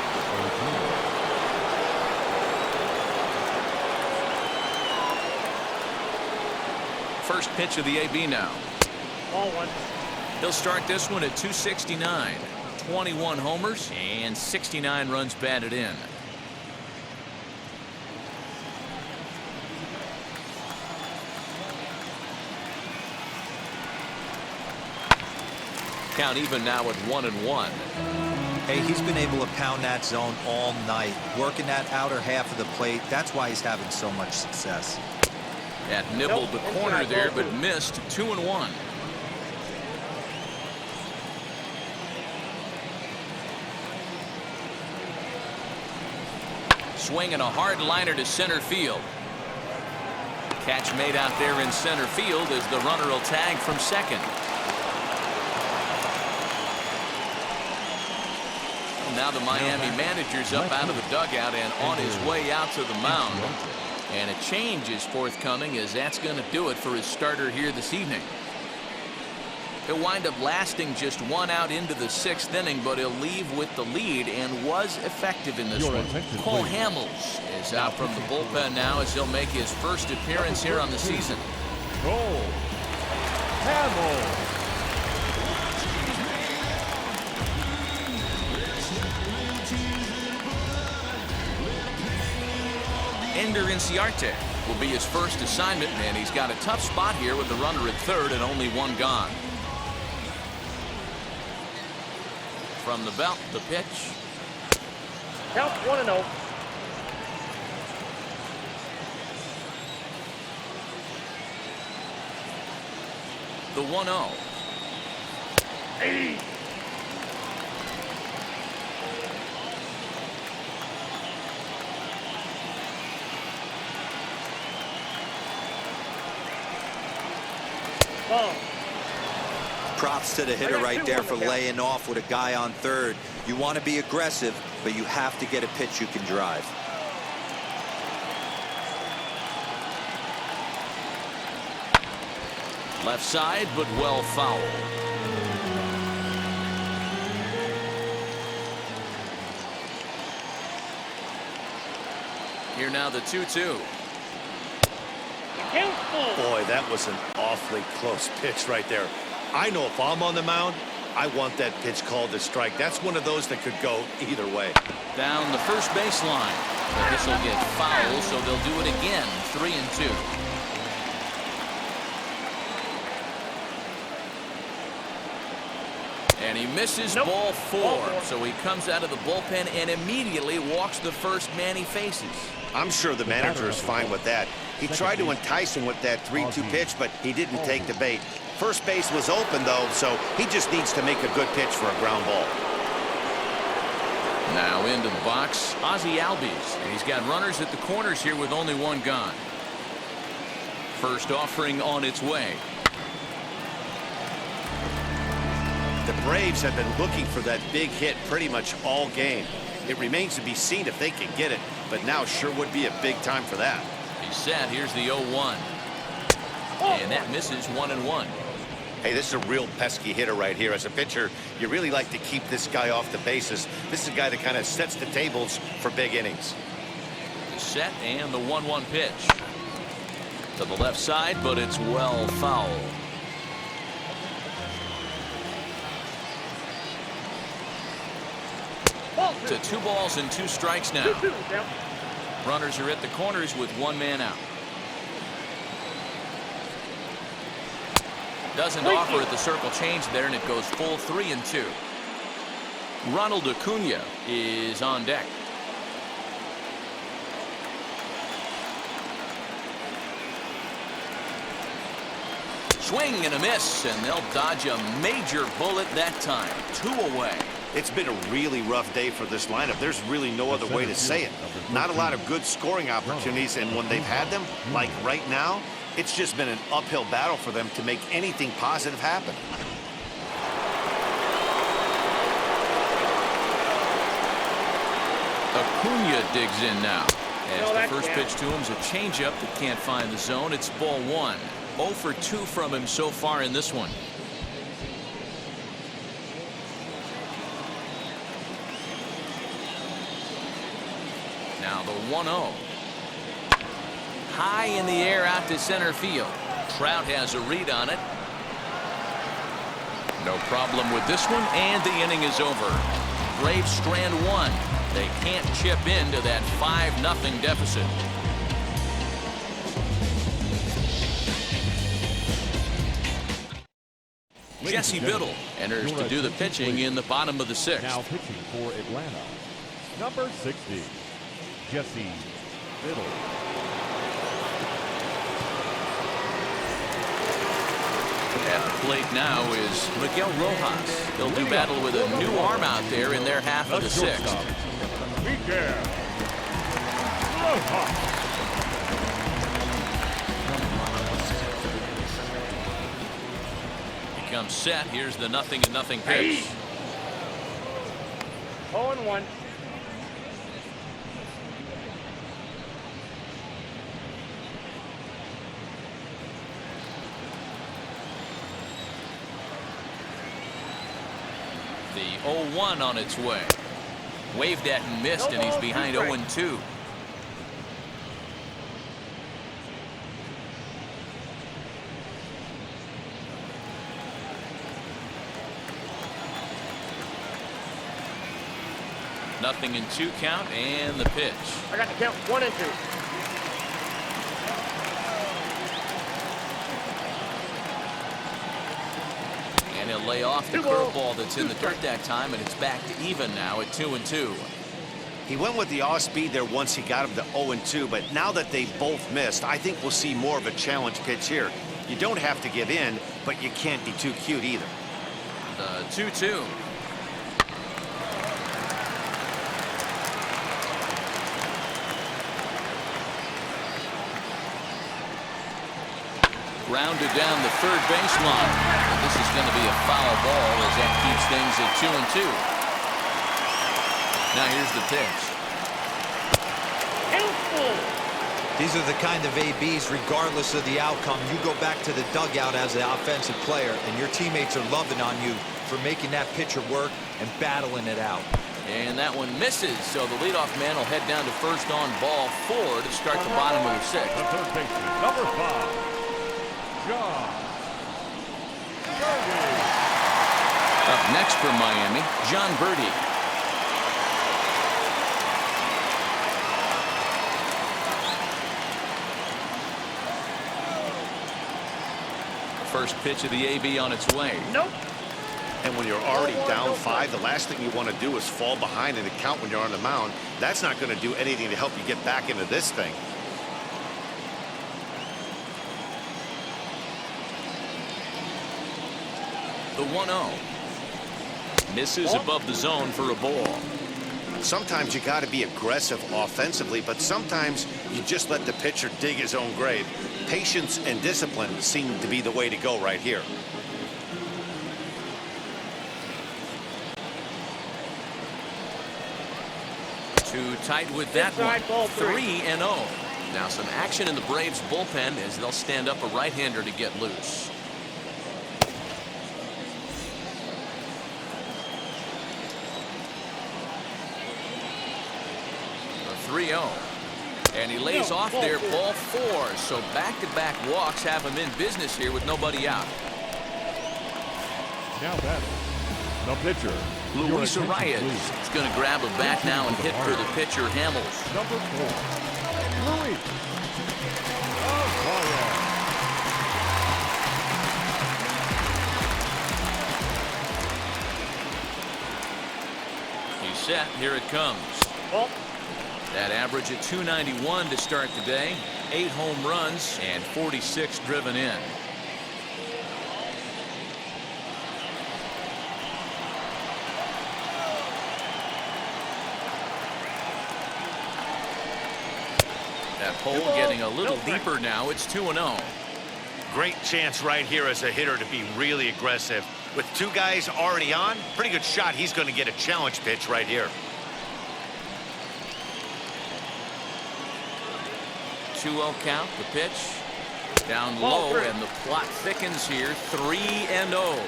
A: First pitch of the AB now.
E: Ball one.
A: He'll start this one at 269. 21 homers and 69 runs batted in. Count even now at 1-1.
D: Hey, he's been able to pound that zone all night, working that outer half of the plate. That's why he's having so much success.
A: That nibbled the corner there, but missed. 2-1. Swinging a hard liner to center field. Catch made out there in center field as the runner will tag from second. Now the Miami manager's up out of the dugout and on his way out to the mound. And a change is forthcoming, as that's going to do it for his starter here this evening. He'll wind up lasting just one out into the 6th inning, but he'll leave with the lead and was effective in this one. Cole Hamels is out from the bullpen now as he'll make his first appearance here on the season.
C: Cole Hamels.
A: Ender Inciarte will be his first assignment, and he's got a tough spot here with the runner at third and only one gone. From the belt, the pitch.
E: Count 1-0.
A: The 1-0.
E: Hey. Ball.
D: Props to the hitter right there for laying off with a guy on third. You want to be aggressive, but you have to get a pitch you can drive.
A: Left side, but well foul. Here now the 2-2.
B: Boy, that was an awfully close pitch right there. I know if I'm on the mound, I want that pitch called a strike. That's one of those that could go either way.
A: Down the first baseline. But this will get foul, so they'll do it again. 3-2. And he misses ball 4. So he comes out of the bullpen and immediately walks the first man he faces.
B: I'm sure the manager is fine with that. He tried to entice him with that 3-2 pitch, but he didn't take the bait. First base was open, though, so he just needs to make a good pitch for a ground ball.
A: Now into the box, Ozzie Albies. And he's got runners at the corners here with only one gone. First offering on its way.
B: The Braves have been looking for that big hit pretty much all game. It remains to be seen if they can get it, but now sure would be a big time for that.
A: He's set. Here's the 0-1. And that misses 1-1.
B: Hey, this is a real pesky hitter right here. As a pitcher, you really like to keep this guy off the bases. This is a guy that kind of sets the tables for big innings.
A: Set and the 1-1 pitch. To the left side, but it's well foul. To 2 balls and 2 strikes now. Runners are at the corners with one man out. Doesn't offer at the circle change there, and it goes full 3-2. Ronald Acuna is on deck. Swing and a miss, and they'll dodge a major bullet that time. 2 away.
B: It's been a really rough day for this lineup. There's really no other way to say it. Not a lot of good scoring opportunities, and when they've had them, like right now, it's just been an uphill battle for them to make anything positive happen.
A: Acuna digs in now. As the first pitch to him is a changeup that can't find the zone. It's ball 1. 0 for 2 from him so far in this one. Now the 1-0. High in the air out to center field. Trout has a read on it. No problem with this one, and the inning is over. Braves strand one. They can't chip into that 5-0 deficit. Jesse Biddle enters to do the pitching in the bottom of the 6th.
C: Now pitching for Atlanta, number 60, Jesse Biddle.
A: At the plate now is Miguel Rojas. They'll do battle with a new arm out there in their half of the 6th.
C: Miguel Rojas.
A: Comes set. Here's the 0-0 pitch.
E: 0-1.
A: The 0-1 on its way. Waved at and missed, and he's behind 0-2. Nothing in 2 count, and the pitch.
E: I got the count 1 and 2.
A: And he'll lay off the curveball that's in the dirt that time, and it's back to even now at 2-2.
B: He went with the off speed there once he got him to 0-2, but now that they both missed, I think we'll see more of a challenge pitch here. You don't have to give in, but you can't be too cute either.
A: The 2-2. Grounded down the third baseline. And this is going to be a foul ball as that keeps things at 2-2. Now here's the pitch.
D: These are the kind of ABs, regardless of the outcome. You go back to the dugout as an offensive player, and your teammates are loving on you for making that pitcher work and battling it out.
A: And that one misses, so the leadoff man will head down to first on ball 4 to start the bottom of the 6th.
C: The third baseman, number 5.
A: Up next for Miami, John Birdie. First pitch of the AB on its way.
E: Nope.
B: And when you're already down 5, the last thing you want to do is fall behind in the count when you're on the mound. That's not going to do anything to help you get back into this thing.
A: The 1-0. Misses above the zone for a ball.
B: Sometimes you got to be aggressive offensively, but sometimes you just let the pitcher dig his own grave. Patience and discipline seem to be the way to go right here.
A: Too tight with that one.
E: Inside ball
A: 3-0. Now some action in the Braves bullpen as they'll stand up a right-hander to get loose. The 3-0. And he lays off there, ball 4. So back-to-back walks have him in business here with nobody out.
C: Now batting, the pitcher,
A: Luis Arias is going to grab a bat now and hit for the pitcher, Hamels.
C: number 4, Luis Arias.
A: He's set. Here it comes.
E: Ball.
A: That average at 291 to start the day. 8 home runs and 46 driven in. That pole getting a little deeper now. It's 2-0.
B: Great chance right here as a hitter to be really aggressive. With 2 guys already on, pretty good shot he's going to get a challenge pitch right here.
A: 2-0 count, the pitch. Down low, and the plot thickens here. 3-0.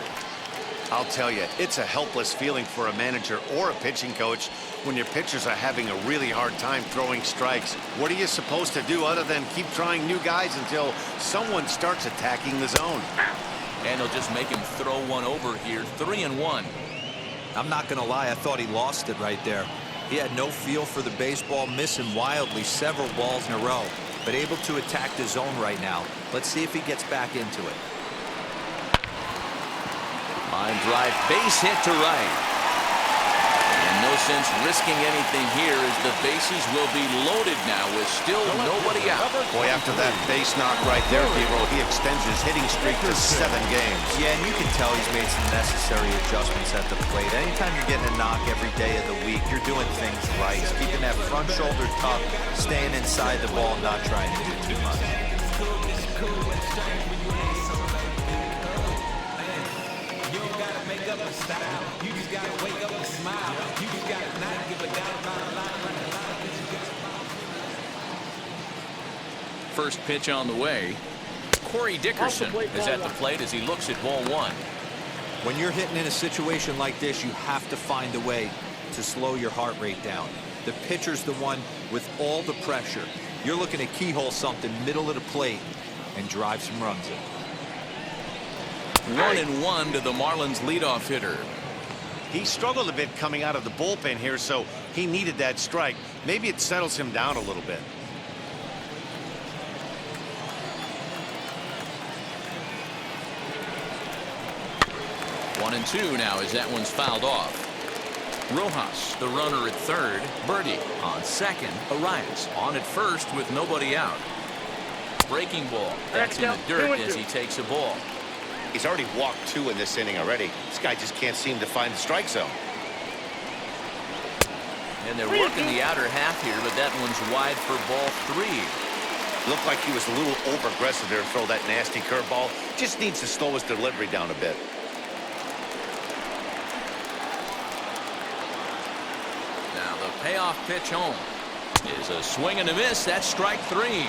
B: I'll tell you, it's a helpless feeling for a manager or a pitching coach when your pitchers are having a really hard time throwing strikes. What are you supposed to do other than keep trying new guys until someone starts attacking the zone?
A: And he'll just make him throw one over here. 3-1.
D: I'm not going to lie, I thought he lost it right there. He had no feel for the baseball, missing wildly several balls in a row, but able to attack the zone right now. Let's see if he gets back into it.
A: Line drive, base hit to right. And no sense risking anything here as the bases will be loaded now with still nobody out.
B: Boy, after that base knock right there, Hero, he extends his hitting streak to 7 games.
D: Yeah, and you can tell he's made some necessary adjustments at the plate. Anytime you're getting a knock every day of the week, you're doing things right. He's keeping that front shoulder tucked, staying inside the ball, not trying to do too much.
A: First pitch on the way. Corey Dickerson is at the plate as he looks at ball 1.
D: When you're hitting in a situation like this, you have to find a way to slow your heart rate down. The pitcher's the one with all the pressure. You're looking to keyhole something middle of the plate and drive some runs in.
A: 1-1 to the Marlins leadoff hitter.
B: He struggled a bit coming out of the bullpen here, so he needed that strike. Maybe it settles him down a little bit.
A: One and two now as that one's fouled off. Rojas, the runner at third. Birdie on second. Arias on at first with nobody out. Breaking ball. That's in the dirt as he takes a ball.
B: He's already walked 2 in this inning already. This guy just can't seem to find the strike zone.
A: And they're working the outer half here, but that one's wide for ball 3.
B: Looked like he was a little over-aggressive there to throw that nasty curveball. Just needs to slow his delivery down a bit.
A: Now the payoff pitch home is a swing and a miss. That's strike 3.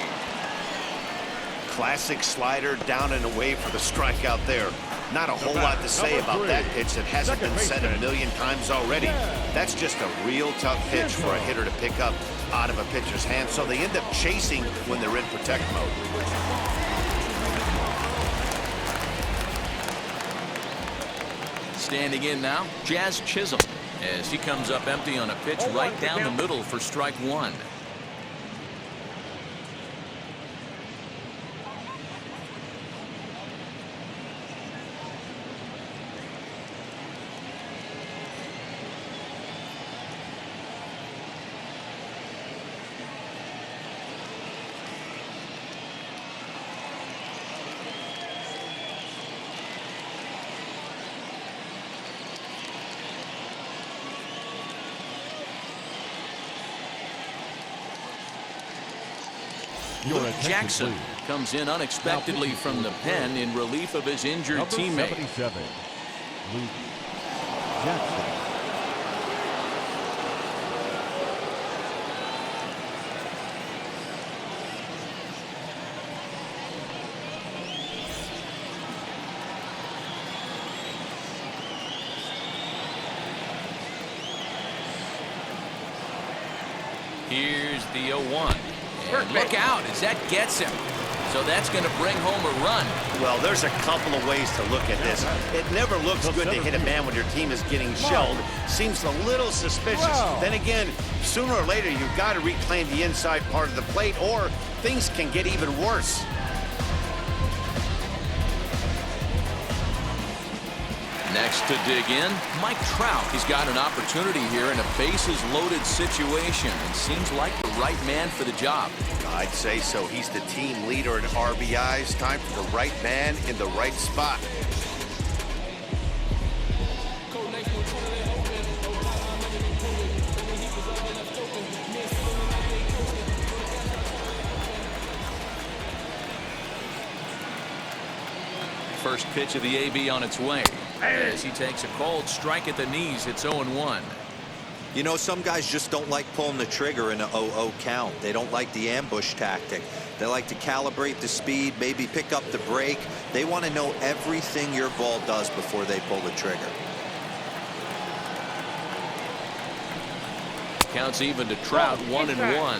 B: Classic slider down and away for the strikeout there. Not a whole lot to say about that pitch that hasn't been said a million times already. That's just a real tough pitch for a hitter to pick up out of a pitcher's hand, so they end up chasing when they're in protect mode.
A: Standing in now, Jazz Chisholm as he comes up empty on a pitch right down the middle for strike 1. Luke Jackson comes in unexpectedly from the pen in relief of his injured teammate.
C: 77, Luke Jackson.
A: Here's the 0-1. And look out as that gets him. So that's going to bring home a run.
B: Well, there's a couple of ways to look at this. It never looks good to hit a man when your team is getting shelled. Seems a little suspicious. Then again, sooner or later, you've got to reclaim the inside part of the plate, or things can get even worse.
A: Next to dig in, Mike Trout. He's got an opportunity here in a bases-loaded situation and seems like the right man for the job.
B: I'd say so. He's the team leader in RBIs. Time for the right man in the right spot.
A: First pitch of the AB on its way as he takes a cold strike at the knees. It's 0-1.
D: You know, some guys just don't like pulling the trigger in a 0-0 count. They don't like the ambush tactic. They like to calibrate the speed, maybe pick up the break. They want to know everything your ball does before they pull the trigger.
A: Counts even to Trout, 1-1.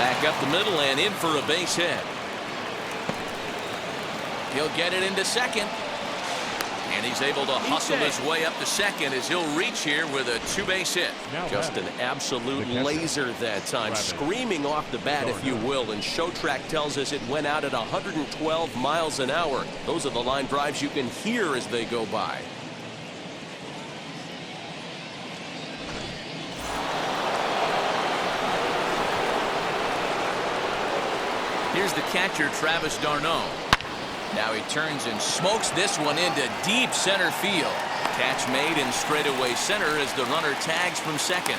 A: Back up the middle and in for a base hit. He'll get it into second. And he's able to hustle his way up to second as he'll reach here with a two-base hit.
F: Just an absolute laser that time, screaming off the bat, if you will. And Show Track tells us it went out at 112 miles an hour. Those are the line drives you can hear as they go by.
A: Here's the catcher, Travis d'Arnaud. Now he turns and smokes this one into deep center field. Catch made in straightaway center as the runner tags from second.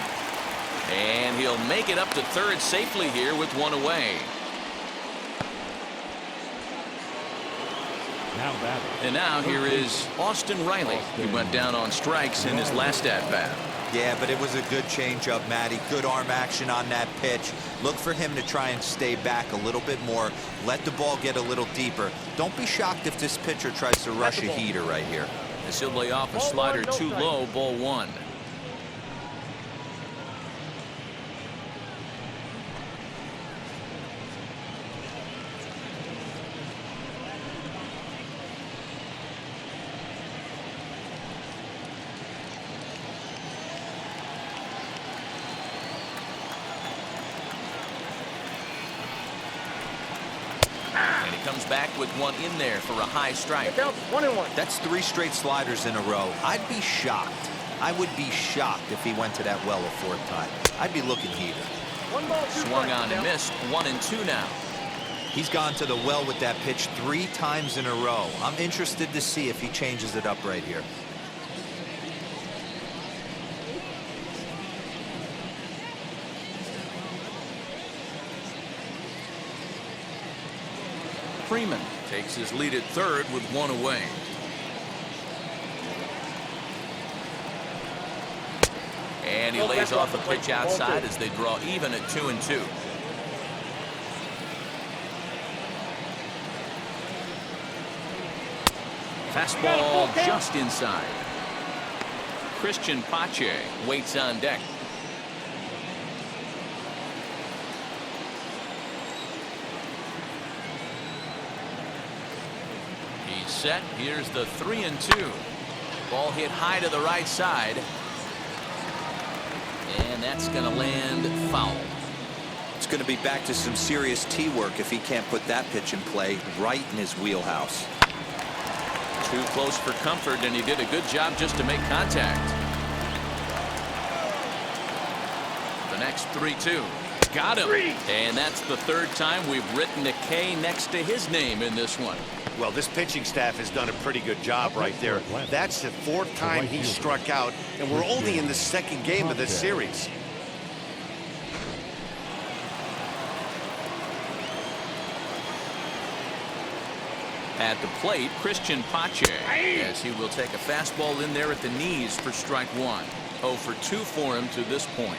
A: And he'll make it up to third safely here with one away. And now here is Austin Riley. He went down on strikes in his last at-bat.
D: Yeah, but it was a good changeup, Matty. Good arm action on that pitch. Look for him to try and stay back a little bit more. Let the ball get a little deeper. Don't be shocked if this pitcher tries to rush a heater right here.
A: As he'll lay off a slider too low, ball one. And he comes back with one in there for a high strike.
E: 1-1.
D: That's 3 straight sliders in a row. I'd be shocked. I would be shocked if he went to that well a 4th time. I'd be looking heater.
A: Swung on and missed. 1-2 now.
D: He's gone to the well with that pitch 3 times in a row. I'm interested to see if he changes it up right here.
A: Freeman takes his lead at third with one away. And he lays off a pitch outside as they draw even at 2-2. Fastball just inside. Christian Pache waits on deck. Set. Here's the 3-2. Ball hit high to the right side. And that's going to land foul.
D: It's going to be back to some serious tee work if he can't put that pitch in play right in his wheelhouse.
A: Too close for comfort, and he did a good job just to make contact. The next 3-2. Got him. And that's the 3rd time we've written a K next to his name in this one.
B: Well, this pitching staff has done a pretty good job right there. That's the 4th time he struck out, and we're only in the 2nd game of this series.
A: At the plate, Christian Pache, as he will take a fastball in there at the knees for strike 1. 0 for 2 for him to this point.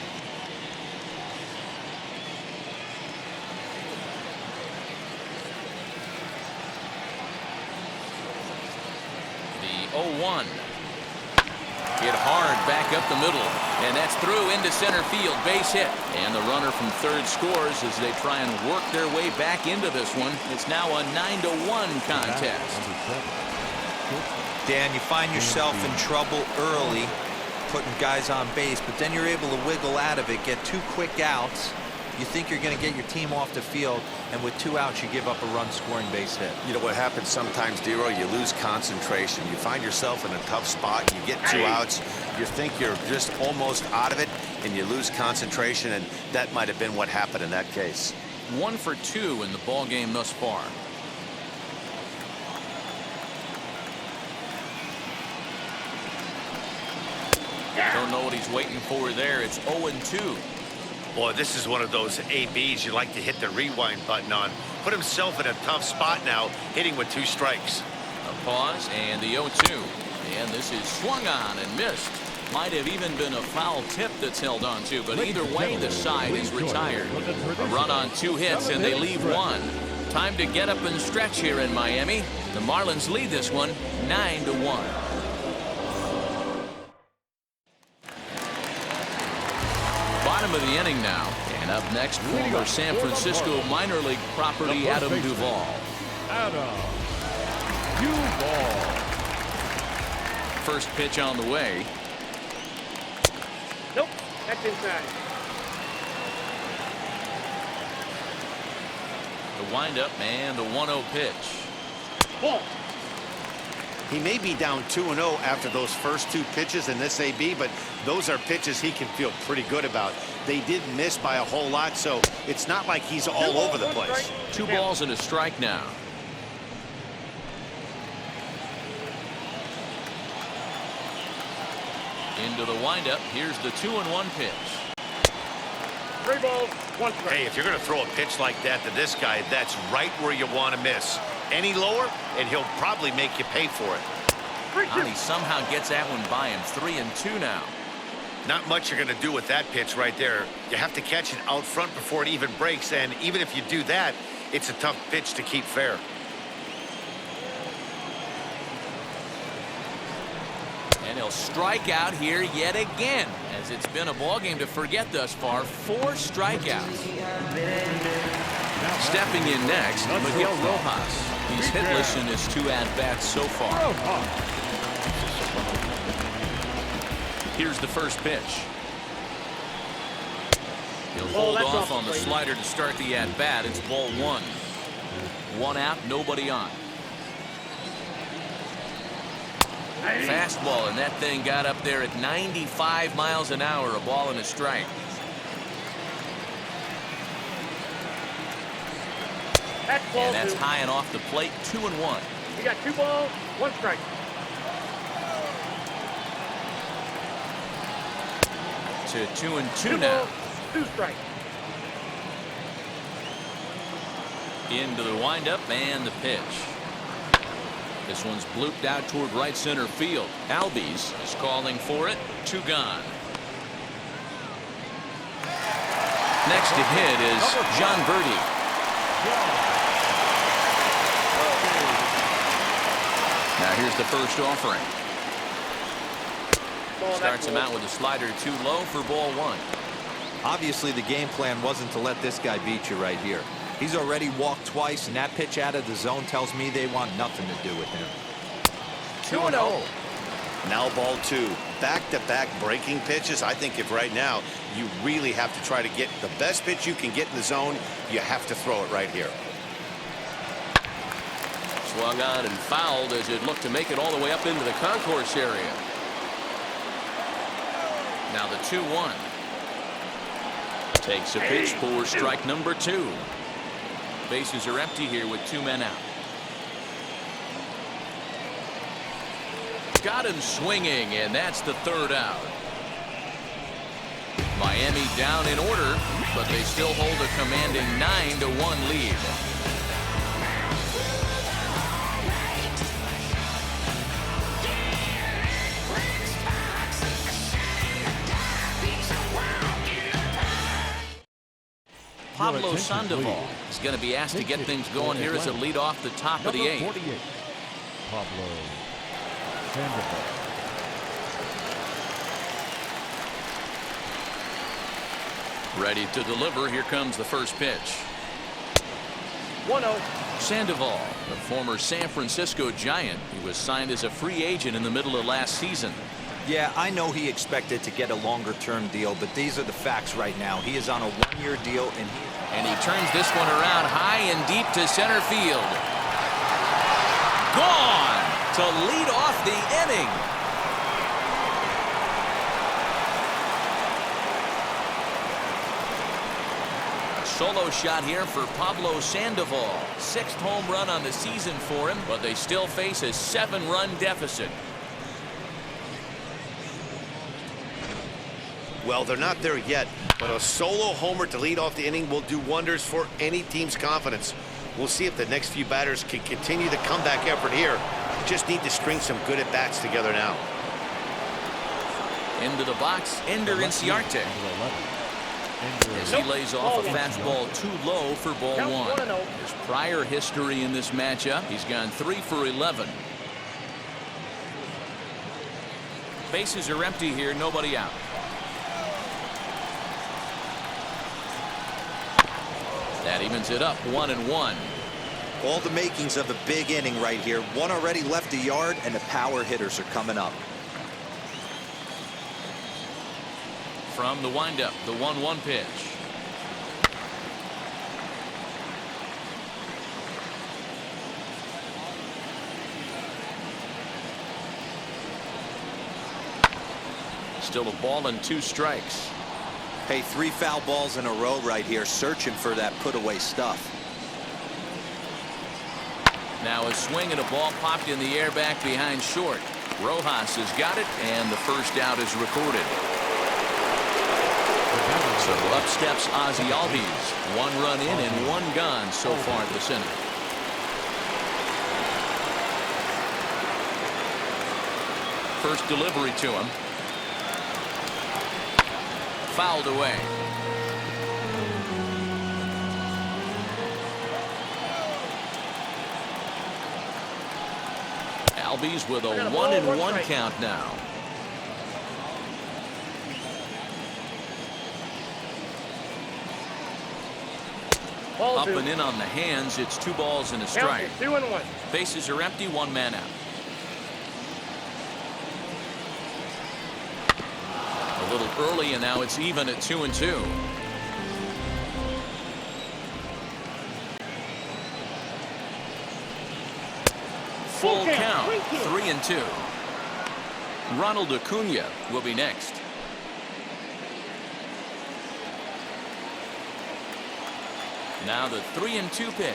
A: The 0-1. Hit hard back up the middle, and that's through into center field. Base hit, and the runner from third scores as they try and work their way back into this one. It's now a 9-1 contest.
D: Dan, you find yourself in trouble early putting guys on base, but then you're able to wiggle out of it, get 2 quick outs. You think you're going to get your team off the field, and with 2 outs, you give up a run-scoring base hit.
B: You know what happens sometimes, Dero? You lose concentration. You find yourself in a tough spot. You get 2 outs. You think you're just almost out of it, and you lose concentration, and that might have been what happened in that case.
A: 1 for 2 in the ball game thus far. Don't know what he's waiting for there. It's 0-2.
B: Boy, this is one of those ABs you like to hit the rewind button on. Put himself in a tough spot now, hitting with 2 strikes.
A: A pause and the 0-2. And this is swung on and missed. Might have even been a foul tip that's held on to, but either way, the side is retired. A run on 2 hits, and they leave 1. Time to get up and stretch here in Miami. The Marlins lead this one 9-1. Bottom of the inning now, And up next, former San Francisco minor league property Adam Duvall.
C: Adam Duvall.
A: First pitch on the way.
E: Nope. That's inside.
A: The windup and the 1-0 pitch.
E: Ball.
B: He may be down 2-0 after those first 2 pitches in this AB, but those are pitches he can feel pretty good about. They did miss by a whole lot, so it's not like he's all over the place.
A: 2 balls and a strike now. Into the windup. Here's the 2-1 pitch.
E: 3 balls, 1 strike.
B: Hey, if you're going to throw a pitch like that to this guy, that's right where you want to miss. Any lower, and he'll probably make you pay for it.
A: And he somehow gets that one by him. 3-2 now.
B: Not much you're going to do with that pitch right there. You have to catch it out front before it even breaks, and even if you do that, it's a tough pitch to keep fair.
A: And he'll strike out here yet again, as it's been a ball game to forget thus far. 4 strikeouts. Stepping in next, Miguel Rojas. He's hitless in his 2 at-bats so far. Here's the first pitch. He'll hold off on the slider to start the at-bat. It's ball 1. 1 out, nobody on. Fastball, and that thing got up there at 95 miles an hour. A ball and a strike. And that's high and off the plate. 2-1.
E: You got 2 balls, 1 strike.
A: To 2-2
E: 2
A: now.
E: balls, 2 strikes.
A: Into the windup and the pitch. This one's blooped out toward right center field. Albies is calling for it. 2 gone. Next to hit is John Verdi. Now here's the first offering. Starts him out with a slider too low for ball 1.
D: Obviously, the game plan wasn't to let this guy beat you right here. He's already walked twice, and that pitch out of the zone tells me they want nothing to do with him.
E: 2-0.
B: Now ball 2. Back-to-back breaking pitches. I think if right now you really have to try to get the best pitch you can get in the zone, you have to throw it right here.
F: Swung on and fouled as it looked to make it all the way up into the concourse area.
A: Now the 2-1. Takes a pitch for strike number 2. Bases are empty here with 2 men out. Got him swinging, and that's the 3rd out. Miami down in order, but they still hold a commanding 9-1 lead. Pablo Sandoval is going to be asked to get things going here as a lead off the top of the 8th.
C: Pablo Sandoval.
A: Ready to deliver. Here comes the first pitch.
E: 1-0.
A: Sandoval, the former San Francisco Giant. He was signed as a free agent in the middle of last season.
D: Yeah, I know he expected to get a longer-term deal, but these are the facts right now. He is on a 1-year deal,
A: and he turns this one around high and deep to center field. Gone to lead off the inning. A solo shot here for Pablo Sandoval. 6th home run on the season for him, but they still face a 7-run deficit.
B: Well, they're not there yet, but a solo homer to lead off the inning will do wonders for any team's confidence. We'll see if the next few batters can continue the comeback effort here. Just need to string some good at-bats together now.
A: Into the box, Ender Inciarte. As he lays off a fastball too low for ball 1. His prior history in this matchup, he's gone 3 for 11. Bases are empty here, nobody out. evens it up 1-1.
D: All the makings of a big inning right here. One already left the yard, and the power hitters are coming up.
A: From the windup, the 1-1 pitch. Still a ball and 2 strikes.
D: Hey, 3 foul balls in a row right here, searching for that put-away stuff.
A: Now a swing and a ball popped in the air back behind short. Rojas has got it, and the first out is recorded. So up steps Ozzie Albies. 1 run in and 1 gone so far this inning. First delivery to him. Fouled away. Albies with a 1-1 count now. Up and in on the hands. It's 2 balls and a strike.
E: 2-1.
A: Bases are empty. 1 man out. A little early, and now it's even at 2-2. Full count. 3-2. Ronald Acuna will be next. Now the 3-2 pitch.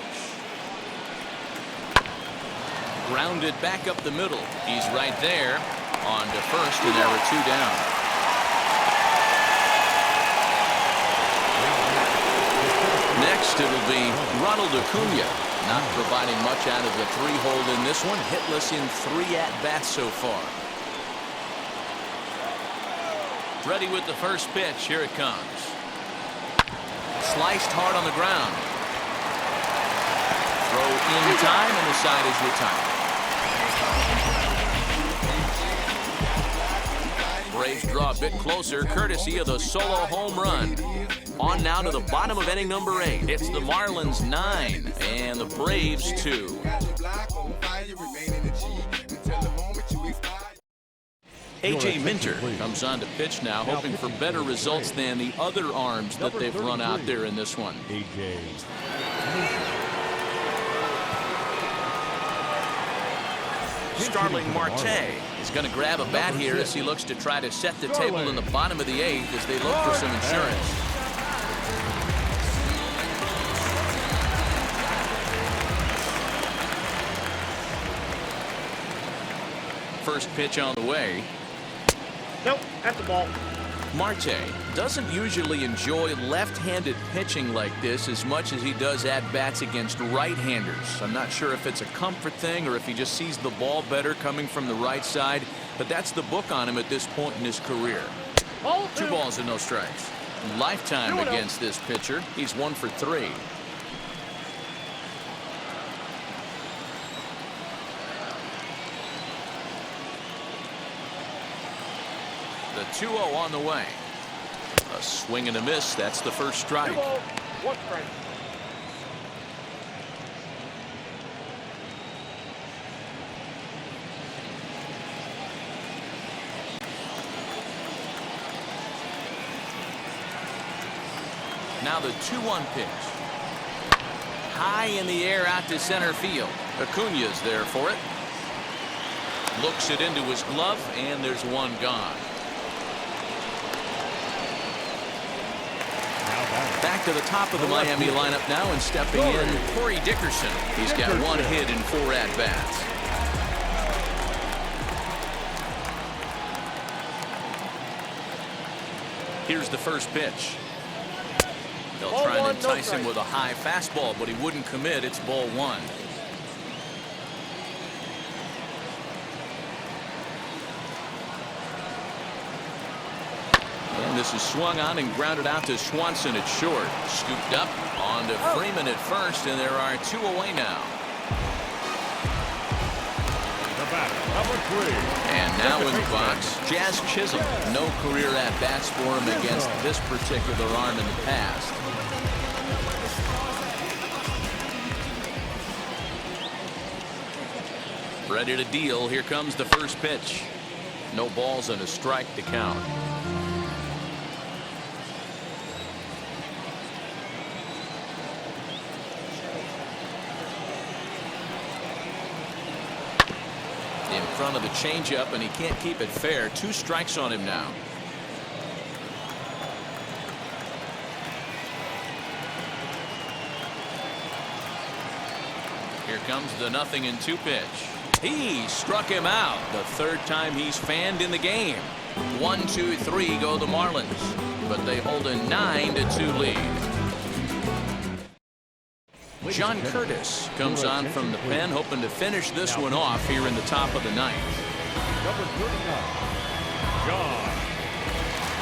A: Grounded back up the middle. He's right there. On to first, and there are 2 down. Next, it'll be Ronald Acuna. Not providing much out of the 3-hole in this one. Hitless in 3 at-bats so far. Ready with the first pitch. Here it comes. Sliced hard on the ground. Throw in time, and the side is retired. Braves draw a bit closer, courtesy of the solo home run. On now to the bottom of inning number 8. It's the Marlins 9 and the Braves 2. A.J. Minter comes on to pitch now, hoping for better results than the other arms that they've run out there in this one.
C: A.J.
A: Starling Marte is going to grab a bat here as he looks to try to set the table in the bottom of the 8th as they look for some insurance. First pitch on the way.
E: Nope, that's the ball.
A: Marte doesn't usually enjoy left-handed pitching like this as much as he does at-bats against right-handers. I'm not sure if it's a comfort thing or if he just sees the ball better coming from the right side, but that's the book on him at this point in his career. 2 balls and no strikes. Lifetime against this pitcher. He's 1 for 3. The 2-0 on the way. A swing and a miss. That's the first strike.
E: 2 balls, 1 strike.
A: Now the 2-1 pitch. High in the air out to center field. Acuna's there for it. Looks it into his glove, and there's 1 gone. Back to the top of the Miami lineup now, and stepping in, Corey Dickerson. He's got 1 hit in 4 at-bats. Here's the first pitch. They'll try and entice him with a high fastball, but he wouldn't commit. It's ball 1. And this is swung on and grounded out to Swanson at short. Scooped up on to Freeman at first, and there are 2 away now.
C: The batter, number 3.
A: And now in the box, Jazz Chisholm. No career at-bats for him against this particular arm in the past. Ready to deal. Here comes the first pitch. No balls and a strike to count. In front of the changeup, and he can't keep it fair. 2 strikes on him now. Here comes the 0-2 pitch. He struck him out. The 3rd time he's fanned in the game. 1, 2, 3 go the Marlins, but they hold a 9-2 lead. John Curtis comes on from the pen, hoping to finish this one off here in the top of the 9th.
C: Number 39, John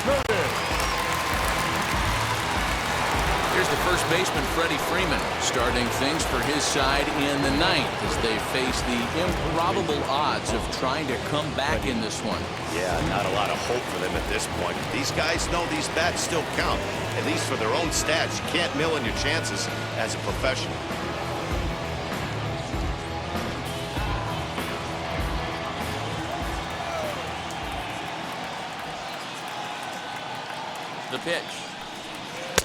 C: Curtis.
A: Here's the first baseman, Freddie Freeman, starting things for his side in the 9th as they face the improbable odds of trying to come back in this one.
B: Yeah, not a lot of hope for them at this point. These guys know these bats still count, at least for their own stats. You can't mill in your chances as a professional.
A: The pitch.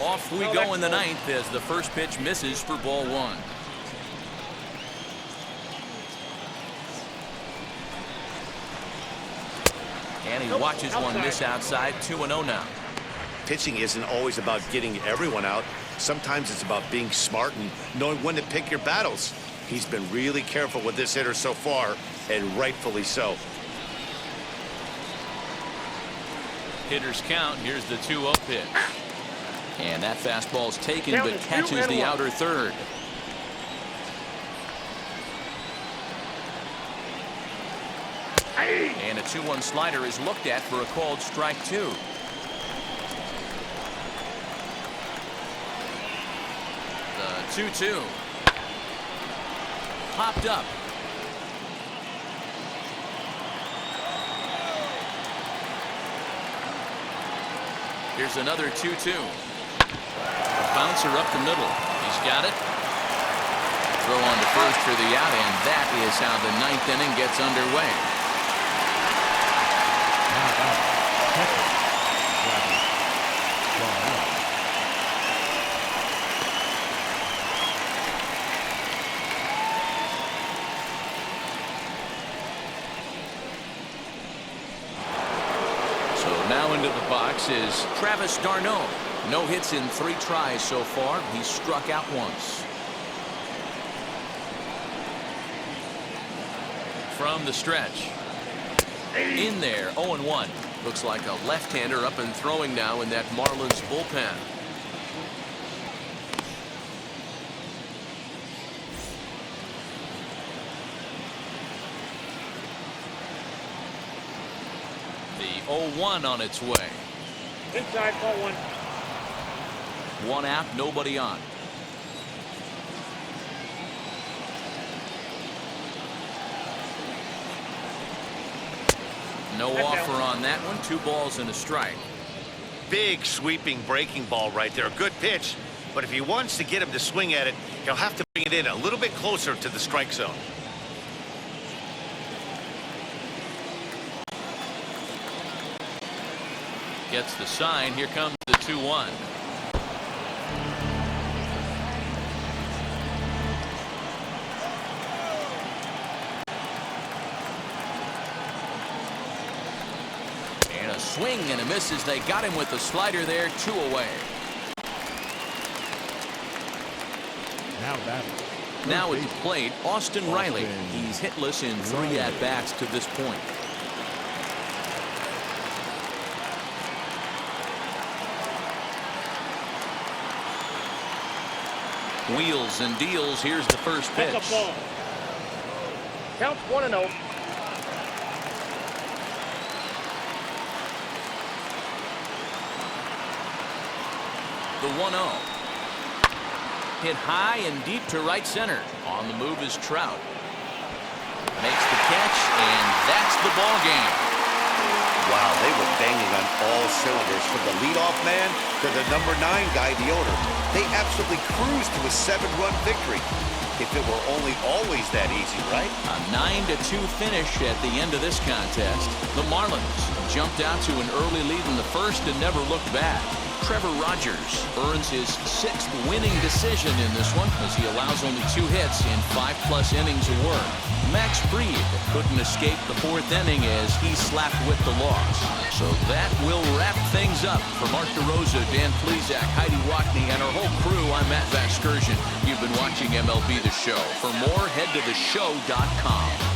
A: Off we go in the 9th as the first pitch misses for ball 1. And he watches one miss outside. 2-0 now.
B: Pitching isn't always about getting everyone out. Sometimes it's about being smart and knowing when to pick your battles. He's been really careful with this hitter so far, and rightfully so.
A: Hitters count. Here's the 2-0 pitch. And that fastball's taken, but catches the outer third. And a 2-1 slider is looked at for a called strike 2. The 2-2. Popped up. Here's another 2-2. Bouncer up the middle. He's got it. Throw on to first for the out, and that is how the 9th inning gets underway. So now into the box is Travis d'Arnaud. No hits in 3 tries so far. He's struck out once. From the stretch. In there, 0-1. Looks like a left-hander up and throwing now in that Marlins bullpen. The 0-1 on its way.
E: Inside, ball 1.
A: 1 out, nobody on. No offer on that one. 2 balls and a strike.
B: Big sweeping breaking ball right there. A good pitch, but if he wants to get him to swing at it, he'll have to bring it in a little bit closer to the strike zone.
A: Gets the sign. Here comes the 2-1. And a swing and a miss as they got him with the slider there. 2 away. Now at the plate, Austin Riley. He's hitless in 3 at-bats to this point. Wheels and deals. Here's the first pitch.
E: That's a ball. Counts 1-0.
A: The 1-0. Hit high and deep to right center. On the move is Trout. Makes the catch, and that's the ball game.
B: Wow, they were banging on all cylinders, from the leadoff man to the number 9 guy, the owner. They absolutely cruised to a 7-run victory. if it were only always that easy, right?
A: A 9-2 finish at the end of this contest. The Marlins jumped out to an early lead in the first and never looked back. Trevor Rogers earns his 6th winning decision in this one as he allows only 2 hits in 5+ innings of work. Max Fried couldn't escape the 4th inning as he slapped with the loss. So that will wrap things up. For Mark DeRosa, Dan Plesac, Heidi Watney, and our whole crew, I'm Matt Vasgersian. You've been watching MLB The Show. For more, head to theshow.com.